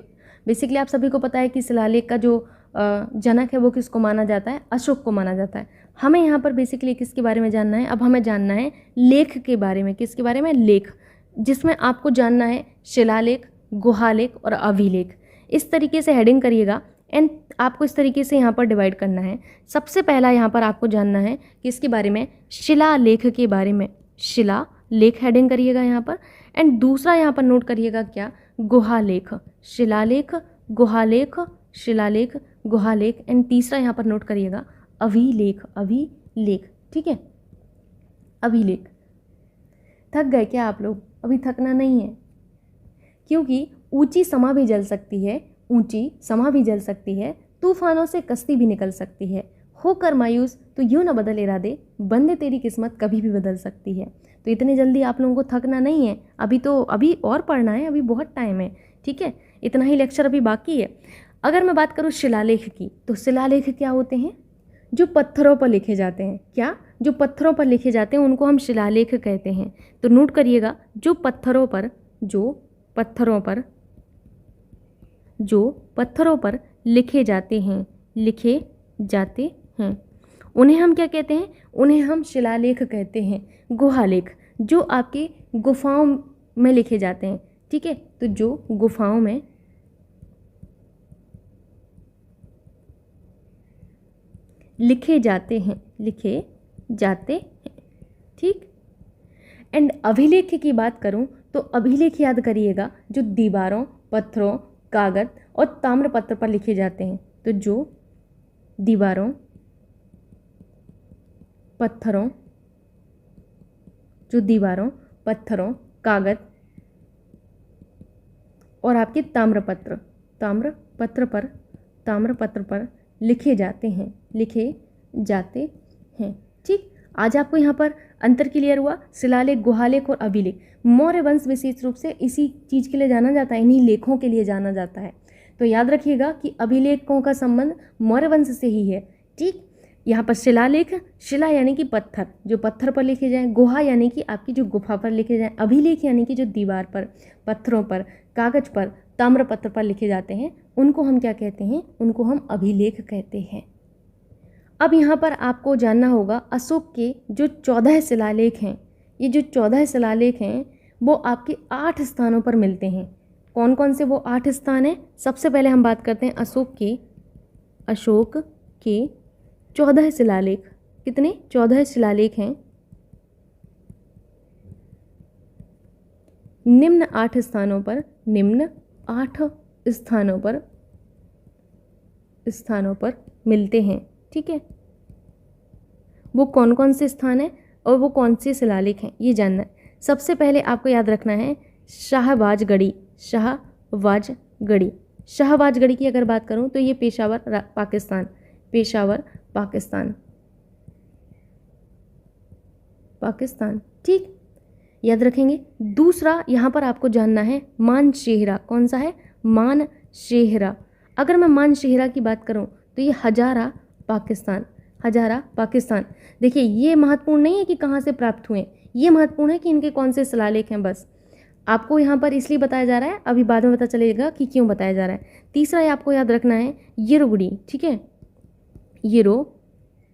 बेसिकली आप सभी को पता है कि शिलालेख का जो जनक है वो किसको माना जाता है? अशोक को माना जाता है। हमें यहाँ पर बेसिकली किसके बारे में जानना है? अब हमें जानना है लेख के बारे में। किसके बारे में? लेख, जिसमें आपको जानना है शिलालेख, गुहालेख और अभिलेख। इस तरीके से हेडिंग करिएगा एंड आपको इस तरीके से यहाँ पर डिवाइड करना है। सबसे पहला यहाँ पर आपको जानना है किसके बारे में? शिलालेख के बारे में। शिलालेख हेडिंग करिएगा यहाँ पर। एंड दूसरा यहाँ पर नोट करिएगा क्या? गुहालेख। शिलालेख, गुहालेख, शिलालेख, गुहालेख। एंड तीसरा यहाँ पर नोट करिएगा अभिलेख। अभिलेख, ठीक है, अभिलेख। थक गए क्या आप लोग? अभी थकना नहीं है, क्योंकि ऊंची समा भी जल सकती है, ऊंची समा भी जल सकती है, तूफानों से कश्ती भी निकल सकती है। होकर मायूस तो यूं न बदल इरादे, बंदे तेरी किस्मत कभी भी बदल सकती है। तो इतनी जल्दी आप लोगों को थकना नहीं है, अभी और पढ़ना है, अभी बहुत टाइम है। ठीक है, इतना ही लेक्चर अभी बाकी है। अगर मैं बात करूँ शिलालेख की, तो शिलालेख क्या होते हैं? जो पत्थरों पर लिखे जाते हैं। क्या? जो पत्थरों पर लिखे जाते हैं उनको हम शिलालेख कहते हैं। तो नोट करिएगा, जो पत्थरों पर लिखे जाते हैं उन्हें हम क्या कहते हैं? उन्हें हम शिलालेख कहते हैं। गुहालेख जो आपके गुफाओं में लिखे जाते हैं। ठीक है, तो जो गुफाओं में लिखे जाते हैं। ठीक। एंड अभिलेख की बात करूं तो अभिलेख याद करिएगा जो दीवारों, पत्थरों, कागज और ताम्रपत्र पर लिखे जाते हैं। तो जो दीवारों, पत्थरों, पत्थरों, कागज और आपके ताम्रपत्र पर लिखे जाते हैं। ठीक, आज आपको यहाँ पर अंतर क्लियर हुआ। शिलालेख, गुहालेख और अभिलेख। मौर्य वंश विशेष रूप से इसी चीज़ के लिए जाना जाता है, इन्हीं लेखों के लिए जाना जाता है। तो याद रखिएगा कि अभिलेखों का संबंध मौर्य वंश से ही है। ठीक, यहाँ पर शिलालेख, शिला यानी कि पत्थर, जो पत्थर पर लिखे जाएं, गुहा यानी कि आपकी जो गुफा पर लिखे जाएं, अभिलेख यानी कि जो दीवार पर, पत्थरों पर, कागज पर, ताम्रपत्र पर लिखे जाते हैं, उनको हम क्या कहते हैं? उनको हम अभिलेख कहते हैं। अब यहाँ पर आपको जानना होगा अशोक के जो 14 शिलालेख हैं, ये जो 14 शिलालेख हैं वो आपके 8 स्थानों पर मिलते हैं। कौन कौन से वो 8 स्थान हैं? सबसे पहले हम बात करते हैं अशोक के 14 शिलालेख। कितने? 14 शिलालेख हैं। निम्न 8 स्थानों पर मिलते हैं। ठीक है, वो कौन कौन से स्थान हैं और वो कौन से शिलालेख हैं, ये जानना है। सबसे पहले आपको याद रखना है शाहबाजगढ़ी। शाहबाजगढ़ी की अगर बात करूं तो ये पेशावर पाकिस्तान। ठीक, याद रखेंगे। दूसरा यहाँ पर आपको जानना है मानशेहरा। कौन सा है? मानशेहरा। अगर मैं मानशेहरा की बात करूं तो ये हजारा पाकिस्तान। देखिए, ये महत्वपूर्ण नहीं है कि कहाँ से प्राप्त हुए, ये महत्वपूर्ण है कि इनके कौन से शिलालेख हैं। बस आपको यहाँ पर इसलिए बताया जा रहा है, अभी बाद में पता चलेगा कि क्यों बताया जा रहा है। तीसरा ये आपको याद रखना है येरोगुड़ी। ठीक है,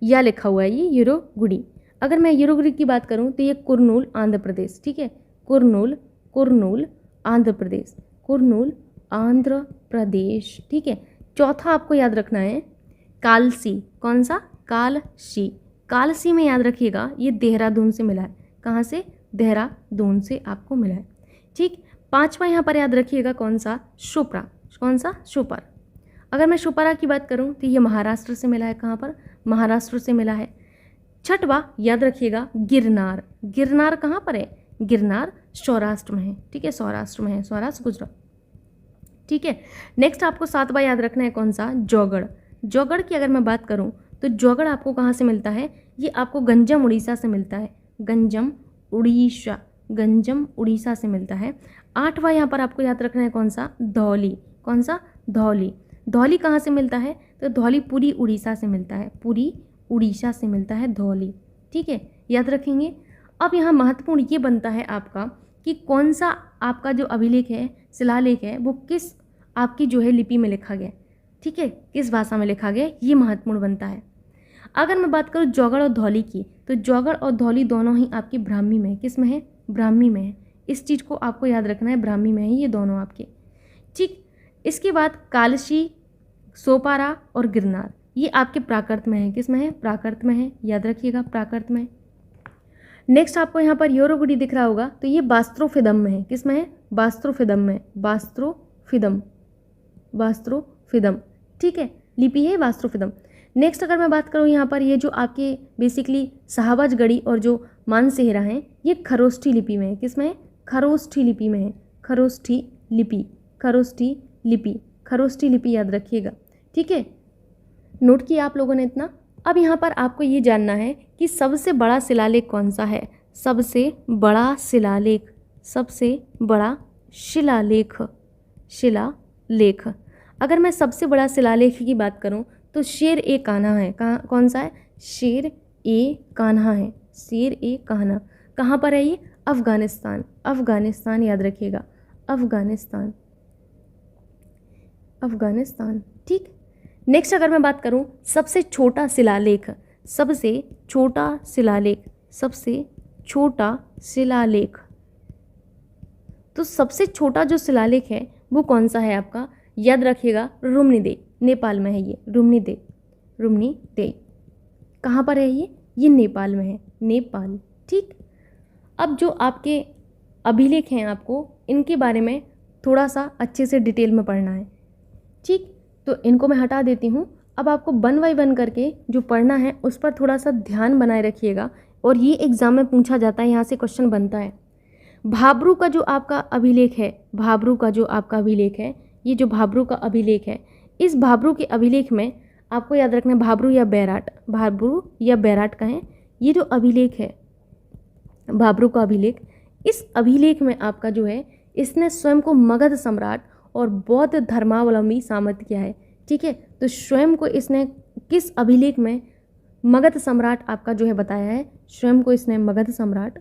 या लिखा हुआ है ये येरोगुड़ी। अगर मैं येरोगुड़ी की बात करूँ तो ये कुरनूल आंध्र प्रदेश। ठीक है, कुरनूल आंध्र प्रदेश। ठीक है, चौथा आपको याद रखना है कालसी। कौन सा? कालसी में याद रखिएगा ये देहरादून से मिला है। कहाँ से? देहरादून से आपको मिला है। ठीक, पांचवा यहाँ पर याद रखिएगा कौन सा? शोपर। अगर मैं शोपारा की बात करूँ तो ये महाराष्ट्र से मिला है। कहाँ पर? महाराष्ट्र से मिला है। छठवा याद रखिएगा गिरनार कहाँ पर है? गिरनार सौराष्ट्र में है। ठीक है, सौराष्ट्र गुजरात। ठीक है, नेक्स्ट आपको सातवां याद रखना है कौन सा? जौगढ़ की अगर मैं बात करूं तो जौगढ़ आपको कहाँ से मिलता है? ये आपको गंजम उड़ीसा से मिलता है। गंजम उड़ीसा से मिलता है। आठवां यहाँ पर आपको याद रखना है कौन सा? धौली। कौन सा? धौली कहाँ से मिलता है? तो धौली पूरी उड़ीसा से मिलता है धौली। ठीक है, याद रखेंगे। अब यहाँ महत्वपूर्ण ये बनता है आपका कि कौन सा आपका जो अभिलेख है, शिलालेख है, वो किस आपकी जो है लिपि में लिखा गया। ठीक है, किस भाषा में लिखा गया, ये महत्वपूर्ण बनता है। अगर मैं बात करूँ जौगढ़ और धौली की, तो जौगढ़ और धौली दोनों ही आपकी ब्राह्मी में है। किस में है? ब्राह्मी में है। इस चीज़ को आपको याद रखना है, ब्राह्मी में है ये दोनों आपके। ठीक, इसके बाद कालसी, सोपारा और गिरनार ये आपके प्राकृत में है। किस में है? प्राकृत में है। याद रखिएगा, प्राकृत में। नेक्स्ट आपको यहाँ पर योरोगुड़ी दिख रहा होगा, तो ये बास्त्रोफिदम में है। किस में है? बास्त्रोफिदम में। बास्त्रोफिदम। ठीक है, लिपि है बास्त्रोफिदम। नेक्स्ट अगर मैं बात करूँ यहाँ पर ये जो आपके बेसिकली शाहबाजगढ़ी और जो मानसेहरा हैं, ये खरोष्ठी लिपि में है। किस में है? खरोष्ठी लिपि में है। खरोष्ठी लिपि याद रखिएगा। ठीक है, नोट किया आप लोगों ने इतना। अब यहाँ पर आपको ये जानना है कि सबसे बड़ा शिलालेख कौन सा है? सबसे बड़ा शिलालेख। अगर मैं सबसे बड़ा शिलालेख की बात करूं तो शेर ए कान्हा है। कौन सा है? शेर ए कान्हा। कहाँ पर है ये? अफगानिस्तान याद रखिएगा, अफगानिस्तान। ठीक, नेक्स्ट अगर मैं बात करूं सबसे छोटा शिलालेख, तो सबसे छोटा जो शिलालेख है वो कौन सा है आपका? याद रखिएगा, रुम्नीदेई, नेपाल में है ये। रुम्नीदेई कहाँ पर है ये? ये नेपाल में है, नेपाल। ठीक, अब जो आपके अभिलेख हैं आपको इनके बारे में थोड़ा सा अच्छे से डिटेल में पढ़ना है। ठीक, तो इनको मैं हटा देती हूँ। अब आपको 1 बाय 1 करके जो पढ़ना है उस पर थोड़ा सा ध्यान बनाए रखिएगा, और ये एग्ज़ाम में पूछा जाता है, यहाँ से क्वेश्चन बनता है। भाब्रू का जो आपका अभिलेख है, भाब्रू का जो आपका अभिलेख है, ये जो भाब्रू का अभिलेख है, इस भाब्रू के अभिलेख में आपको याद रखना है भाब्रू या बैराट, भाब्रू या बैराट कहें, ये जो अभिलेख है भाब्रू का अभिलेख, इस अभिलेख में आपका जो है इसने स्वयं को मगध सम्राट और बौद्ध धर्मावलंबी साबित किया है। ठीक है, तो स्वयं को इसने किस अभिलेख में मगध सम्राट आपका जो है बताया है, स्वयं को इसने मगध सम्राट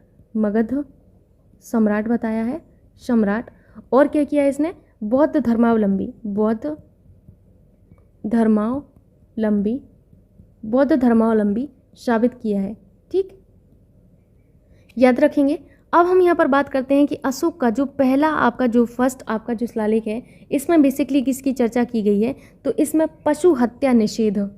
बताया है, सम्राट। और क्या किया है इसने, बौद्ध धर्मावलंबी साबित किया है। ठीक, याद रखेंगे। अब हम यहाँ पर बात करते हैं कि अशोक का जो पहला आपका जो फर्स्ट आपका जो शिलालेख है, इसमें बेसिकली किसकी चर्चा की गई है, तो इसमें पशु हत्या निषेध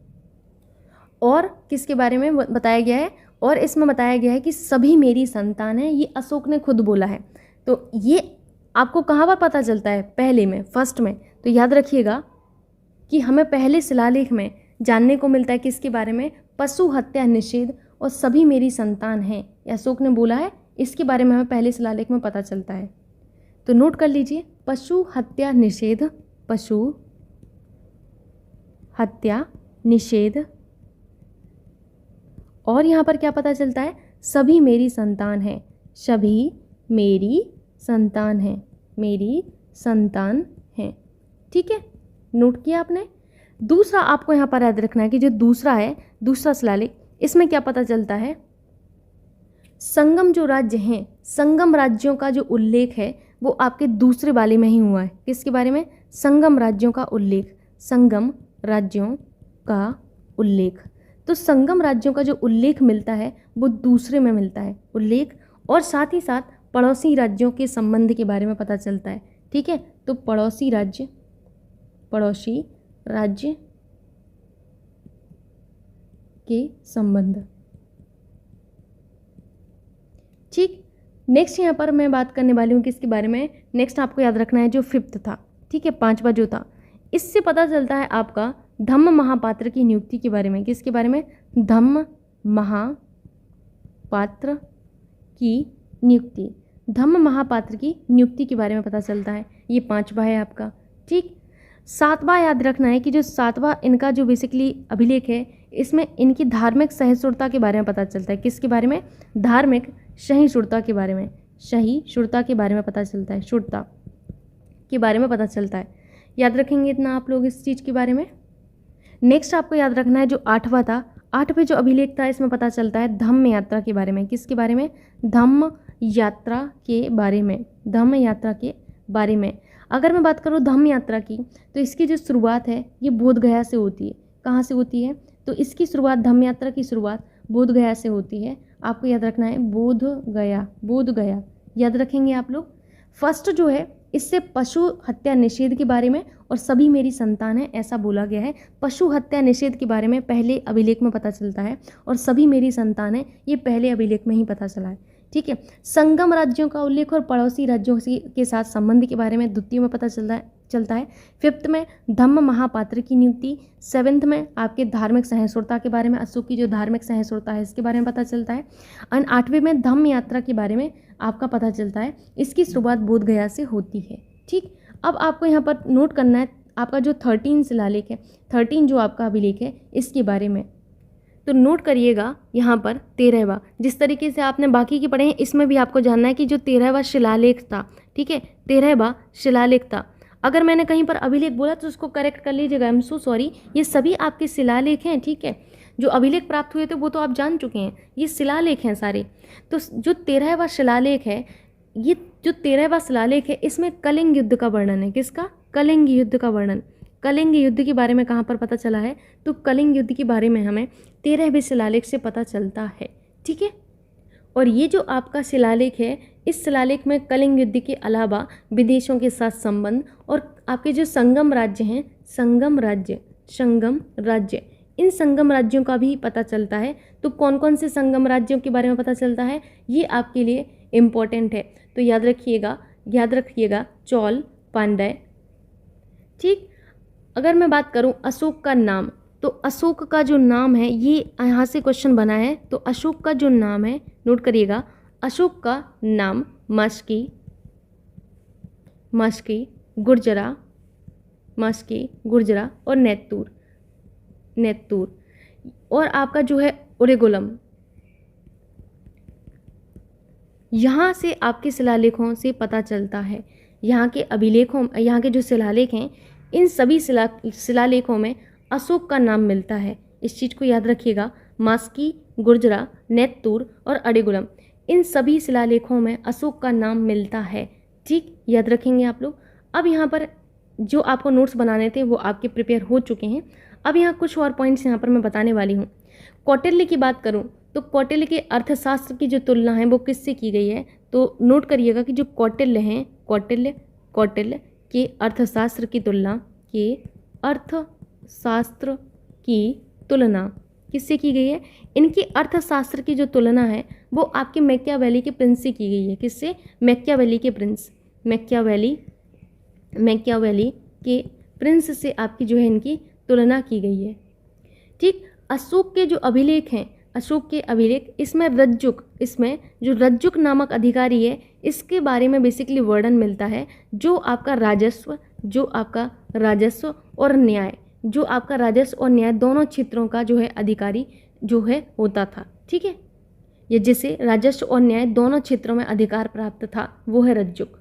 और किसके बारे में बताया गया है, और इसमें बताया गया है कि सभी मेरी संतान है, ये अशोक ने खुद बोला है। तो ये आपको कहाँ पर पता चलता है, पहले में, फर्स्ट में। तो याद रखिएगा कि हमें पहले शिलालेख में जानने को मिलता है किसके बारे में, पशु हत्या निषेध और सभी मेरी संतान हैं, अशोक ने बोला है, इसके बारे में हमें पहले शिलालेख में पता चलता है। तो नोट कर लीजिए, पशु हत्या निषेध, पशु हत्या निषेध, और यहाँ पर क्या पता चलता है, सभी मेरी संतान है, सभी मेरी संतान है, मेरी संतान है। ठीक है, नोट किया आपने। दूसरा आपको यहाँ पर याद रखना है कि जो दूसरा है, दूसरा शिलालेख, इसमें क्या पता चलता है, संगम जो राज्य हैं, संगम राज्यों का जो उल्लेख है वो आपके दूसरे वाले में ही हुआ है। किसके बारे में, संगम राज्यों का उल्लेख, संगम राज्यों का उल्लेख। तो संगम राज्यों का जो उल्लेख मिलता है वो दूसरे में मिलता है उल्लेख, और साथ ही साथ पड़ोसी राज्यों के संबंध के बारे में पता चलता है। ठीक है, तो पड़ोसी राज्य के संबंध। ठीक, नेक्स्ट यहाँ पर मैं बात करने वाली हूँ किसके बारे में, नेक्स्ट आपको याद रखना है जो फिफ्थ था। ठीक है, 5वां जो था, इससे पता चलता है आपका धम्म महापात्र की नियुक्ति के बारे में। किसके बारे में, धम्म महापात्र की नियुक्ति, धम्म महापात्र की नियुक्ति के बारे में पता चलता है। ये 5वां है आपका। ठीक, 7वां याद रखना है कि जो 7वां इनका जो बेसिकली अभिलेख है, इसमें इनकी धार्मिक सहिष्णुता के बारे में पता चलता है। किसके बारे में, धार्मिक सहिष्णुता के बारे में, सहिष्णुता के बारे में पता चलता है, शुद्धता के बारे में पता चलता है। याद रखेंगे इतना आप लोग इस चीज़ के बारे में। नेक्स्ट आपको याद रखना है जो 8वां था, 8वें जो अभिलेख था, इसमें पता चलता है धम्म यात्रा के बारे में। किसके बारे में, धम्म यात्रा के बारे में, धम्म यात्रा के बारे में। अगर मैं बात करूँ धम्म यात्रा की, तो इसकी जो शुरुआत है ये बोध गया से होती है। कहाँ से होती है, तो इसकी शुरुआत, धम्म यात्रा की शुरुआत बोध गया से होती है। आपको याद रखना है बोध गया याद रखेंगे आप लोग। फर्स्ट जो है इससे पशु हत्या निषेध के बारे में और सभी मेरी संतान है ऐसा बोला गया है। पशु हत्या निषेध के बारे में पहले अभिलेख में पता चलता है, और सभी मेरी संतान है ये पहले अभिलेख में ही पता चला है। ठीक है, संगम राज्यों का उल्लेख और पड़ोसी राज्यों के साथ संबंध के बारे में द्वितीय में पता चलता है। 5th में धम्म महापात्र की नियुक्ति। 7th में आपके धार्मिक सहिष्णुता के बारे में, अशोक की जो धार्मिक सहिष्णुता है इसके बारे में पता चलता है। और 8वें में धम्म यात्रा के बारे में आपका पता चलता है, इसकी शुरुआत बोध गया से होती है। ठीक, अब आपको यहाँ पर नोट करना है आपका जो 13 शिलालेख है, 13 जो आपका अभिलेख है इसके बारे में। तो नोट करिएगा यहाँ पर 13वां, जिस तरीके से आपने बाकी के पढ़े हैं इसमें भी आपको जानना है कि जो 13वां शिलालेख था, ठीक है, 13वां शिलालेख था। अगर मैंने कहीं पर अभिलेख बोला तो उसको करेक्ट कर लीजिएगा, आई एम सो सॉरी। ये सभी आपके शिलालेख हैं। ठीक है, जो अभिलेख प्राप्त हुए थे वो तो आप जान चुके हैं, ये शिलालेख हैं सारे। तो जो 13वां शिलालेख है, ये जो 13वां शिलालेख है इसमें कलिंग युद्ध का वर्णन है। किसका, कलिंग युद्ध का वर्णन। कलिंग युद्ध के बारे में कहाँ पर पता चला है, तो कलिंग युद्ध के बारे में हमें 13वें शिलालेख से पता चलता है। ठीक है, और ये जो आपका शिलालेख है, इस शिलालेख में कलिंग युद्ध के अलावा विदेशों के साथ संबंध और आपके जो संगम राज्य हैं, संगम राज्य, इन संगम राज्यों का भी पता चलता है। तो कौन कौन से संगम राज्यों के बारे में पता चलता है, ये आपके लिए इम्पोर्टेंट है। तो याद रखिएगा चौल, पांड्य। ठीक, अगर मैं बात करूं अशोक का नाम, तो अशोक का जो नाम है, ये यहाँ से क्वेश्चन बना है, तो अशोक का जो नाम है, नोट करिएगा, अशोक का नाम मस्की, गुर्जरा, गुर्जरा और नेत्तूर और आपका जो है उरेगुलम। यहाँ से आपके शिलालेखों से पता चलता है, यहाँ के अभिलेखों, यहाँ के जो शिलालेख हैं, इन सभी शिलालेखों में अशोक का नाम मिलता है। इस चीज़ को याद रखिएगा, मास्की, गुर्जरा, नेत्तूर और अरेगुलम, इन सभी शिलालेखों में अशोक का नाम मिलता है। ठीक, याद रखेंगे आप लोग। अब यहाँ पर जो आपको नोट्स बनाने थे वो आपके प्रिपेयर हो चुके हैं। अब यहाँ कुछ और पॉइंट्स यहाँ पर मैं बताने वाली हूँ। कौटिल्य की बात करूँ तो कौटिल्य के अर्थशास्त्र की जो तुलना है वो किससे की गई है, तो नोट करिएगा कि जो कौटिल्य हैं, कौटिल्य के अर्थशास्त्र की तुलना किससे की गई है? इनकी अर्थशास्त्र की जो तुलना है वो आपके मैकियावेली के प्रिंस से की गई है। किससे? मैकियावेली के प्रिंस, मैकियावेली के प्रिंस से आपकी जो है इनकी तुलना की गई है। ठीक, अशोक के जो अभिलेख हैं, अशोक के अभिलेख, इसमें जो रज्जुक नामक अधिकारी है, इसके बारे में बेसिकली वर्णन मिलता है। जो आपका राजस्व और न्याय दोनों क्षेत्रों का जो है अधिकारी जो है होता था। ठीक है, ये जिसे राजस्व और न्याय दोनों क्षेत्रों में अधिकार प्राप्त था वो है रज्जुक।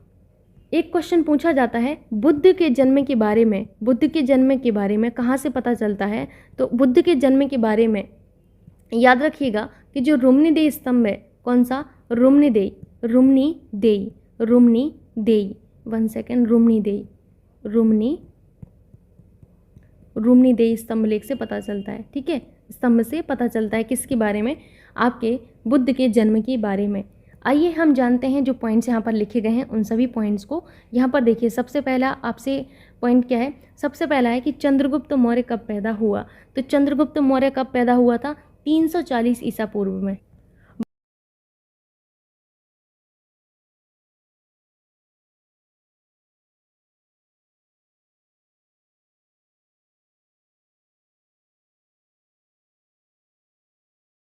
एक क्वेश्चन पूछा जाता है बुद्ध के जन्म के बारे में कहाँ से पता चलता है? तो बुद्ध के जन्म के बारे में याद रखिएगा कि जो रुम्नीदेई स्तंभ है, कौन सा? रुम्नीदेई, वन सेकेंड, रुम्नीदेई स्तंभ लेख से पता चलता है। ठीक है, स्तंभ से पता चलता है किसके बारे में? आपके बुद्ध के जन्म के बारे में। आइए हम जानते हैं जो पॉइंट्स यहाँ पर लिखे गए हैं उन सभी पॉइंट्स को। यहाँ पर देखिए, सबसे पहला आपसे पॉइंट क्या है? सबसे पहला है कि चंद्रगुप्त मौर्य कब पैदा हुआ? तो चंद्रगुप्त मौर्य कब पैदा हुआ था? 340 ईसा पूर्व में।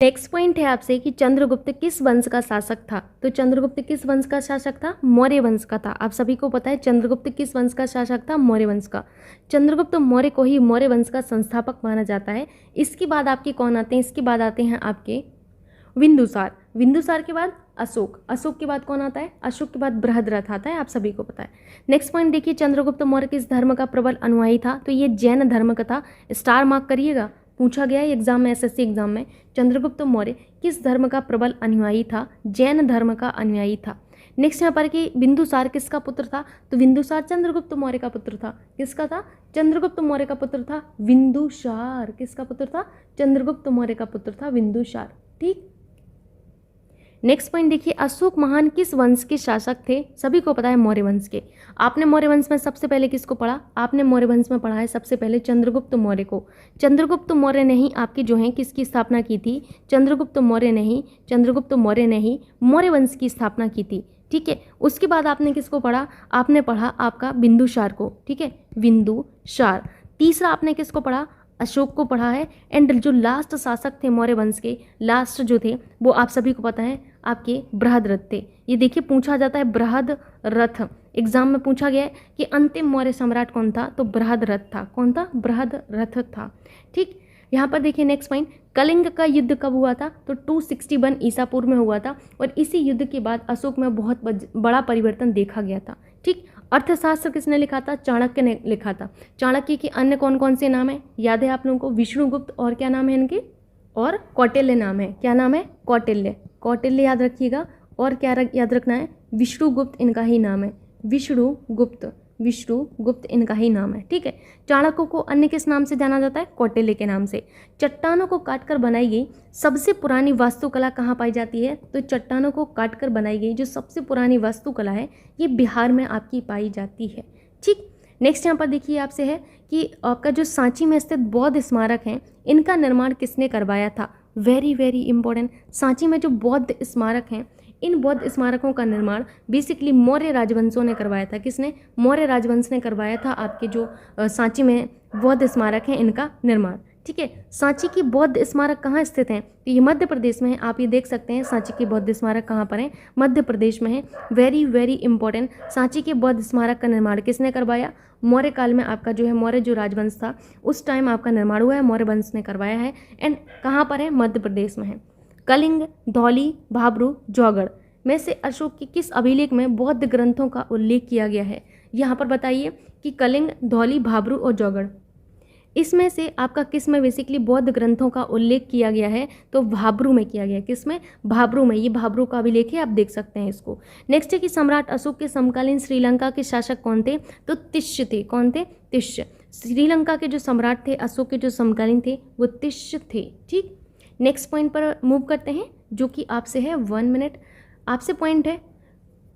नेक्स्ट पॉइंट है आपसे कि चंद्रगुप्त किस वंश का शासक था? तो चंद्रगुप्त किस वंश का शासक था? मौर्य वंश का था। आप सभी को पता है चंद्रगुप्त किस वंश का शासक था? मौर्य वंश का। चंद्रगुप्त मौर्य को ही मौर्य वंश का संस्थापक माना जाता है। इसके बाद आपके कौन आते हैं? इसके बाद आते हैं आपके बिंदुसार के बाद अशोक के बाद कौन आता है? अशोक के बाद बृहद्रथ आता है, आप सभी को पता है। नेक्स्ट पॉइंट देखिए, चंद्रगुप्त मौर्य किस धर्म का प्रबल अनुयायी था? तो ये जैन धर्म का था। स्टार मार्क करिएगा, पूछा गया है एग्जाम में, एसएससी एग्जाम में, चंद्रगुप्त मौर्य किस धर्म का प्रबल अनुयायी था? जैन धर्म का अनुयायी था। नेक्स्ट यहाँ पर कि बिंदुसार किसका पुत्र था? तो बिंदुसार चंद्रगुप्त मौर्य का पुत्र था। किसका था? चंद्रगुप्त मौर्य का पुत्र था बिंदुसार। किसका पुत्र था? चंद्रगुप्त मौर्य का पुत्र था बिंदुसार। ठीक, नेक्स्ट पॉइंट देखिए, अशोक महान किस वंश के शासक थे? सभी को पता है मौर्य वंश के। आपने मौर्य वंश में सबसे पहले किसको पढ़ा? आपने मौर्य वंश में पढ़ा है सबसे पहले चंद्रगुप्त मौर्य को। चंद्रगुप्त मौर्य ने ही आपकी जो है किसकी स्थापना की थी? चंद्रगुप्त मौर्य ने ही मौर्य वंश की स्थापना की थी। ठीक है, उसके बाद आपने किसको पढ़ा? आपने पढ़ा आपका बिंदुसार को। ठीक है, बिंदुसार। तीसरा आपने किसको पढ़ा? अशोक को पढ़ा है। एंड जो लास्ट शासक थे मौर्य वंश के, लास्ट जो थे वो आप सभी को पता है आपके बृहद्रथ थे। ये देखिए पूछा जाता है बृहद्रथ, एग्जाम में पूछा गया है कि अंतिम मौर्य सम्राट कौन था? तो बृहद्रथ था। कौन था? बृहद्रथ था। ठीक, यहाँ पर देखिए नेक्स्ट पॉइंट, कलिंग का युद्ध कब हुआ था? तो 261 ईसा पूर्व में हुआ था और इसी युद्ध के बाद अशोक में बहुत बड़ा परिवर्तन देखा गया था। ठीक, अर्थशास्त्र किसने लिखा था? चाणक्य ने लिखा था। चाणक्य के अन्य कौन कौन से नाम है याद है आप लोगों को? विष्णुगुप्त और क्या नाम है इनके? और कौटिल्य नाम है। क्या नाम है? कौटिल्य याद रखिएगा। और क्या याद रखना है? विष्णुगुप्त इनका ही नाम है। विष्णुगुप्त इनका ही नाम है। ठीक है, चाणक्य को अन्य किस नाम से जाना जाता है? कौटिल्य के नाम से। चट्टानों को काटकर बनाई गई सबसे पुरानी वास्तुकला कहाँ पाई जाती है? तो चट्टानों को काटकर बनाई गई जो सबसे पुरानी वास्तुकला है ये बिहार में आपकी पाई जाती है। ठीक, नेक्स्ट यहाँ पर देखिए आपसे है कि आपका जो सांची में स्थित बौद्ध स्मारक हैं इनका निर्माण किसने करवाया था? Very very important. सांची में जो बौद्ध स्मारक हैं इन बौद्ध स्मारकों का निर्माण बेसिकली मौर्य राजवंशों ने करवाया था। किसने? मौर्य राजवंश ने करवाया था आपके जो सांची में बौद्ध स्मारक हैं इनका निर्माण। ठीक है, सांची की बौद्ध स्मारक कहाँ स्थित हैं? तो ये मध्य प्रदेश में है। आप ये देख सकते हैं सांची के बौद्ध स्मारक कहाँ पर हैं? मध्य प्रदेश में है। वेरी वेरी इंपॉर्टेंट, सांची के बौद्ध स्मारक का निर्माण किसने करवाया? मौर्य काल में आपका जो है मौर्य जो राजवंश था उस टाइम आपका निर्माण हुआ है, मौर्य वंश ने करवाया है। एंड कहाँ पर है? मध्य प्रदेश में है। कलिंग, धौली, भाबरू, जौगढ़ में से अशोक के किस अभिलेख में बौद्ध ग्रंथों का उल्लेख किया गया है? यहाँ पर बताइए कि कलिंग, धौली, भाबरू और जौगढ़, इसमें से आपका किस में बेसिकली बौद्ध ग्रंथों का उल्लेख किया गया है? तो भाबरू में किया गया। किस में? भाबरू में। ये भाबरू का अभिलेख है, आप देख सकते हैं इसको। नेक्स्ट है कि सम्राट अशोक के समकालीन श्रीलंका के शासक कौन थे? तो तिष्य थे। कौन थे? तिष्य। श्रीलंका के जो सम्राट थे अशोक के जो समकालीन थे वो तिष्य थे। ठीक, नेक्स्ट पॉइंट पर मूव करते हैं जो कि आपसे है 1 मिनट। आपसे पॉइंट है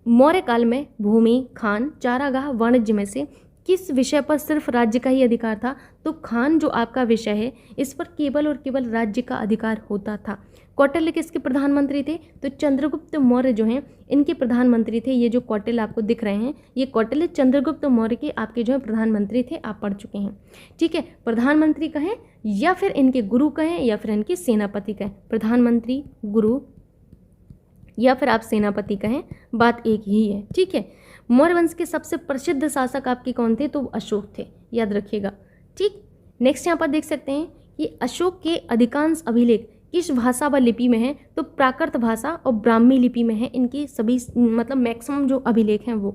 मौर्य काल में भूमि, खान, चारागाह, वाणिज्य में से किस विषय पर सिर्फ राज्य का ही अधिकार था? तो खान जो आपका विषय है इस पर केवल और केवल राज्य का अधिकार होता था। कौटिल्य किसके प्रधानमंत्री थे? तो चंद्रगुप्त मौर्य जो हैं इनके प्रधानमंत्री थे। ये जो कौटिल्य आपको दिख रहे हैं ये कौटिल्य चंद्रगुप्त मौर्य के आपके जो है प्रधानमंत्री थे, आप पढ़ चुके हैं। ठीक है, प्रधानमंत्री कहें या फिर इनके गुरु कहें या फिर इनके सेनापति कहें, प्रधानमंत्री, गुरु या फिर आप सेनापति कहें, बात एक ही है। ठीक है, मौर्य वंश के सबसे प्रसिद्ध शासक आपके कौन थे? तो अशोक थे, याद रखिएगा। ठीक, नेक्स्ट यहाँ पर देख सकते हैं कि अशोक के अधिकांश अभिलेख किस भाषा व लिपि में है? तो प्राकृत भाषा और ब्राह्मी लिपि में है। इनकी सभी मतलब मैक्सिमम जो अभिलेख हैं वो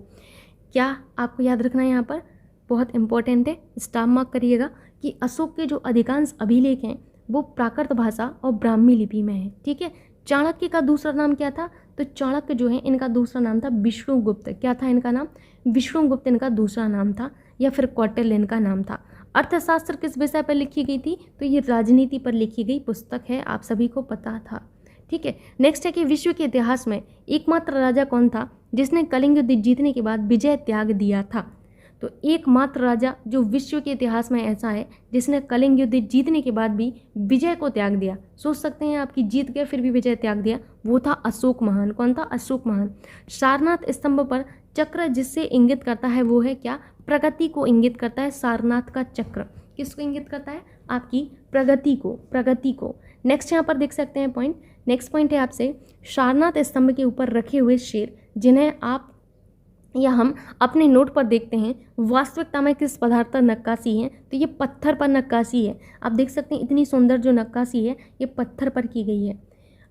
क्या आपको याद रखना है, यहाँ पर बहुत इंपॉर्टेंट है, स्टार मार्क करिएगा कि अशोक के जो अधिकांश अभिलेख हैं वो प्राकृत भाषा और ब्राह्मी लिपि में है। ठीक है, चाणक्य का दूसरा नाम क्या था? तो चाणक्य जो है इनका दूसरा नाम था विष्णुगुप्त। क्या था इनका नाम? विष्णुगुप्त इनका दूसरा नाम था, या फिर कौटिल्य इनका नाम था। अर्थशास्त्र किस विषय पर लिखी गई थी? तो ये राजनीति पर लिखी गई पुस्तक है, आप सभी को पता था। ठीक है, नेक्स्ट है कि विश्व के इतिहास में एकमात्र राजा कौन था जिसने कलिंग युद्ध जीतने के बाद विजय त्याग दिया था? तो एकमात्र राजा जो विश्व के इतिहास में ऐसा है जिसने कलिंग युद्ध जीतने के बाद भी विजय को त्याग दिया। सोच सकते हैं आपकी जीत गए फिर भी विजय त्याग दिया, वो था अशोक महान। कौन था? अशोक महान। सारनाथ स्तंभ पर चक्र जिससे इंगित करता है वो है क्या? प्रगति को इंगित करता है। सारनाथ का चक्र किसको इंगित करता है? आपकी प्रगति को, प्रगति को। नेक्स्ट यहाँ पर देख सकते हैं पॉइंट। नेक्स्ट पॉइंट है आपसे सारनाथ स्तंभ के ऊपर रखे हुए शेर जिन्हें आप या हम अपने नोट पर देखते हैं वास्तविकता में किस पदार्थ पर नक्काशी है? तो ये पत्थर पर नक्काशी है। आप देख सकते हैं इतनी सुंदर जो नक्काशी है ये पत्थर पर की गई है।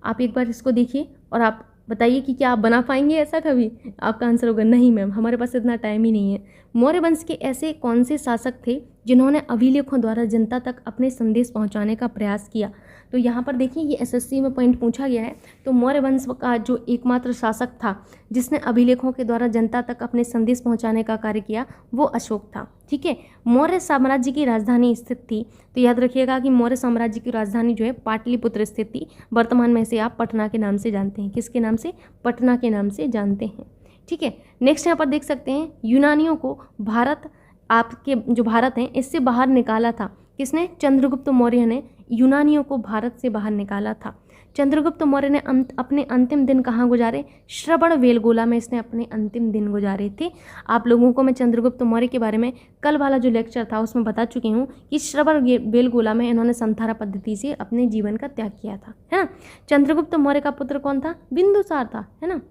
आप एक बार इसको देखिए और आप बताइए कि क्या आप बना पाएंगे ऐसा कभी? आपका आंसर होगा नहीं मैम, हमारे पास इतना टाइम ही नहीं है। मौर्य वंश के ऐसे कौन से शासक थे जिन्होंने अभिलेखों द्वारा जनता तक अपने संदेश पहुंचाने का प्रयास किया? तो यहाँ पर देखिए ये एसएससी में पॉइंट पूछा गया है। तो मौर्य वंश का जो एकमात्र शासक था जिसने अभिलेखों के द्वारा जनता तक अपने संदेश पहुंचाने का कार्य किया वो अशोक था। ठीक है, मौर्य साम्राज्य की राजधानी स्थित थी। तो याद रखिएगा कि मौर्य साम्राज्य की राजधानी जो है पाटलिपुत्र स्थित थी। वर्तमान में इसे आप पटना के नाम से जानते हैं। किसके नाम से? पटना के नाम से जानते हैं। ठीक है, नेक्स्ट यहाँ पर देख सकते हैं यूनानियों को भारत, आपके जो भारत हैं इससे बाहर निकाला था। किसने? चंद्रगुप्त मौर्य ने यूनानियों को भारत से बाहर निकाला था। चंद्रगुप्त मौर्य ने अपने अंतिम दिन कहाँ गुजारे? श्रवणबेलगोला में इसने अपने अंतिम दिन गुजारे थे। आप लोगों को मैं चंद्रगुप्त मौर्य के बारे में कल वाला जो लेक्चर था उसमें बता चुकी हूँ कि श्रवणबेलगोला में इन्होंने संथारा पद्धति से अपने जीवन का त्याग किया था, है ना। चंद्रगुप्त मौर्य का पुत्र कौन था? बिंदुसार था, है ना।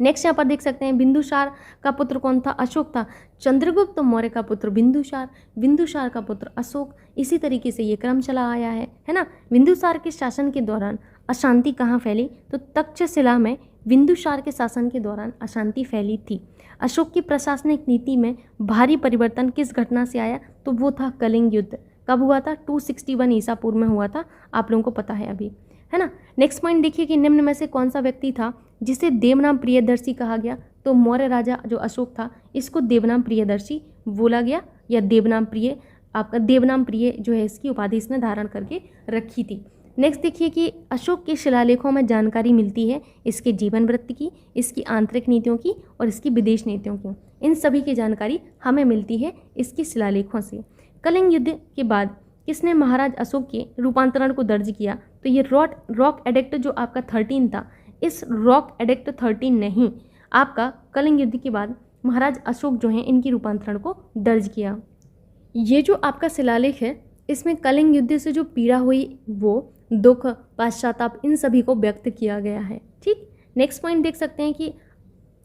नेक्स्ट यहाँ पर देख सकते हैं बिंदुसार का पुत्र कौन था? अशोक था। चंद्रगुप्त मौर्य का पुत्र बिंदुसार, बिंदुसार का पुत्र अशोक। इसी तरीके से ये क्रम चला आया है ना। बिंदुसार के शासन के दौरान अशांति कहाँ फैली? तो तक्षशिला में बिंदुसार के शासन के दौरान अशांति फैली थी। अशोक की प्रशासनिक नीति में भारी परिवर्तन किस घटना से आया? तो वो था कलिंग युद्ध। कब हुआ था? 261 ईसा पूर्व में हुआ था, आप लोगों को पता है अभी, है ना। नेक्स्ट पॉइंट देखिए कि निम्न में से कौन सा व्यक्ति था जिसे देवनाम प्रियदर्शी कहा गया? तो मौर्य राजा जो अशोक था इसको देवनाम प्रियदर्शी बोला गया, या देवनाम प्रिय, आपका देवनाम प्रिय जो है इसकी उपाधि इसने धारण करके रखी थी। नेक्स्ट देखिए कि अशोक के शिलालेखों में जानकारी मिलती है इसके जीवन वृत्ति की, इसकी आंतरिक नीतियों की और इसकी विदेश नीतियों की। इन सभी की जानकारी हमें मिलती है इसके शिलालेखों से। कलिंग युद्ध के बाद किसने महाराज अशोक के रूपांतरण को दर्ज किया? तो ये रॉक एडिक्ट जो आपका 13 था इस रॉक एडिक्ट 13 ने ही आपका कलिंग युद्ध के बाद महाराज अशोक जो हैं इनकी रूपांतरण को दर्ज किया। ये जो आपका शिलालेख है इसमें कलिंग युद्ध से जो पीड़ा हुई वो दुख, पश्चाताप, इन सभी को व्यक्त किया गया है। ठीक, नेक्स्ट पॉइंट देख सकते हैं कि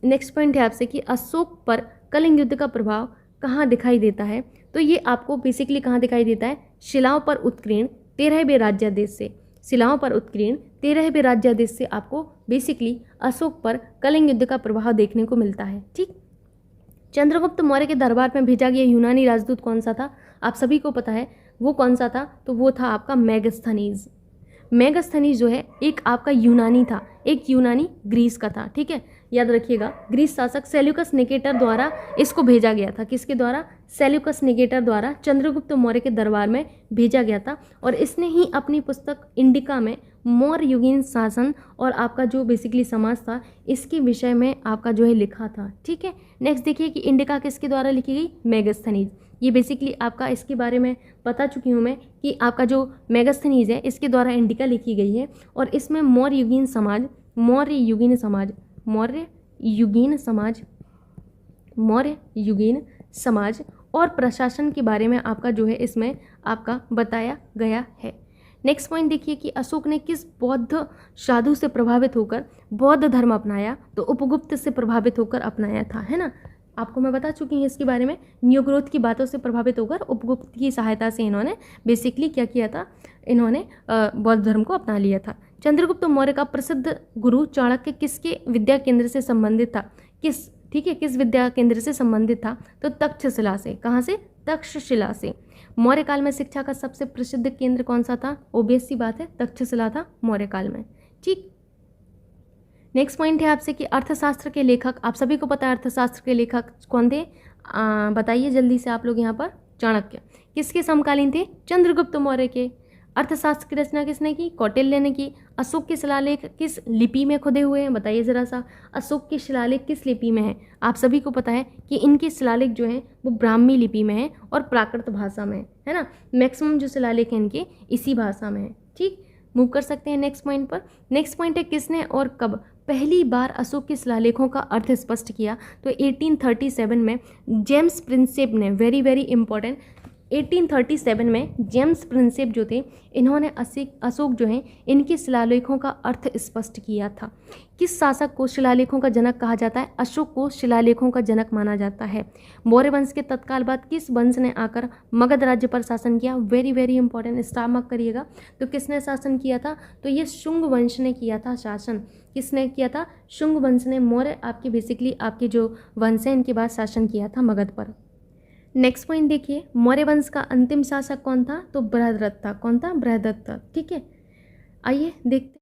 नेक्स्ट पॉइंट है आपसे कि अशोक पर कलिंग युद्ध का प्रभाव कहाँ दिखाई देता है। तो ये आपको बेसिकली कहाँ दिखाई देता है, शिलाओं पर उत्कीर्ण 13वें राज्यादेश से, शिलाओं पर उत्कीर्ण 13वें राज्यादेश से आपको बेसिकली अशोक पर कलिंग युद्ध का प्रभाव देखने को मिलता है। ठीक, चंद्रगुप्त मौर्य के दरबार में भेजा गया यूनानी राजदूत कौन सा था, आप सभी को पता है वो कौन सा था, तो वो था आपका मेगास्थनीज। मेगास्थनीज जो है एक आपका यूनानी था, एक यूनानी ग्रीस का था। ठीक है, याद रखिएगा, ग्रीस शासक सेल्यूकस निकेटर द्वारा इसको भेजा गया था। किसके द्वारा, सेल्यूकस निकेटर द्वारा चंद्रगुप्त मौर्य के दरबार में भेजा गया था। और इसने ही अपनी पुस्तक इंडिका में मौर्य युगीन शासन और आपका जो बेसिकली समाज था इसके विषय में आपका जो है लिखा था। ठीक है, नेक्स्ट देखिए कि इंडिका किसके द्वारा लिखी गई, मेगास्थनीज। ये बेसिकली आपका इसके बारे में बता चुकी हूँ मैं कि आपका जो मेगास्थनीज है इसके द्वारा इंडिका लिखी गई है। और इसमें मौर्य युगीन समाज, मौर्य युगीन समाज, मौर्य युगीन समाज, मौर्य युगीन समाज और प्रशासन के बारे में आपका जो है इसमें आपका बताया गया है। नेक्स्ट पॉइंट देखिए कि अशोक ने किस बौद्ध साधु से प्रभावित होकर बौद्ध धर्म अपनाया, तो उपगुप्त से प्रभावित होकर अपनाया था, है ना। आपको मैं बता चुकी हूँ इसके बारे में, न्यू ग्रोथ की बातों से प्रभावित होकर उपगुप्त की सहायता से इन्होंने बेसिकली क्या किया था, इन्होंने बौद्ध धर्म को अपना लिया था। चंद्रगुप्त मौर्य का प्रसिद्ध गुरु चाणक्य किसके विद्या केंद्र से संबंधित था, किस, ठीक है, किस विद्या केंद्र से संबंधित था, तो तक्षशिला से। कहाँ से, तक्षशिला से। मौर्य काल में शिक्षा का सबसे प्रसिद्ध केंद्र कौन सा था, ऑब्वियस सी बात है तक्षशिला था मौर्य काल में। ठीक, नेक्स्ट पॉइंट है आपसे कि अर्थशास्त्र के लेखक, आप सभी को पता है अर्थशास्त्र के लेखक कौन थे, बताइए जल्दी से आप लोग यहाँ पर, चाणक्य। किसके समकालीन थे, चंद्रगुप्त मौर्य के। अर्थशास्त्र की रचना किसने की, कौटिल्य ने की। अशोक के शिलालेख किस लिपि में खुदे हुए हैं, बताइए ज़रा सा, अशोक के शिलालेख किस लिपि में है। आप सभी को पता है कि इनके शिलालेख जो हैं वो ब्राह्मी लिपि में है और प्राकृत भाषा में है ना। मैक्सिमम जो शिलालेख हैं इनके इसी भाषा में है। ठीक, मूव कर सकते हैं नेक्स्ट पॉइंट पर। नेक्स्ट पॉइंट है किसने और कब पहली बार अशोक के शिलालेखों का अर्थ स्पष्ट किया, तो 1837 में जेम्स प्रिंसेप ने, वेरी वेरी इंपॉर्टेंट, 1837 में जेम्स प्रिंसेप जो थे इन्होंने अशोक जो हैं इनके शिलालेखों का अर्थ स्पष्ट किया था। किस शासक को शिलालेखों का जनक कहा जाता है, अशोक को शिलालेखों का जनक माना जाता है। मौर्य वंश के तत्काल बाद किस वंश ने आकर मगध राज्य पर शासन किया, very very important, star mark करिएगा। तो किसने शासन किया था, तो ये शुंग वंश ने किया था शासन। किसने किया था, शुंग वंश ने। मौर्य आपके बेसिकली आपके जो वंश है इनके बाद शासन किया था मगध पर। नेक्स्ट पॉइंट देखिए, मौर्य वंश का अंतिम शासक कौन था, तो बृहद्रथ था। कौन था, बृहद्रथ था। ठीक है, आइए देखते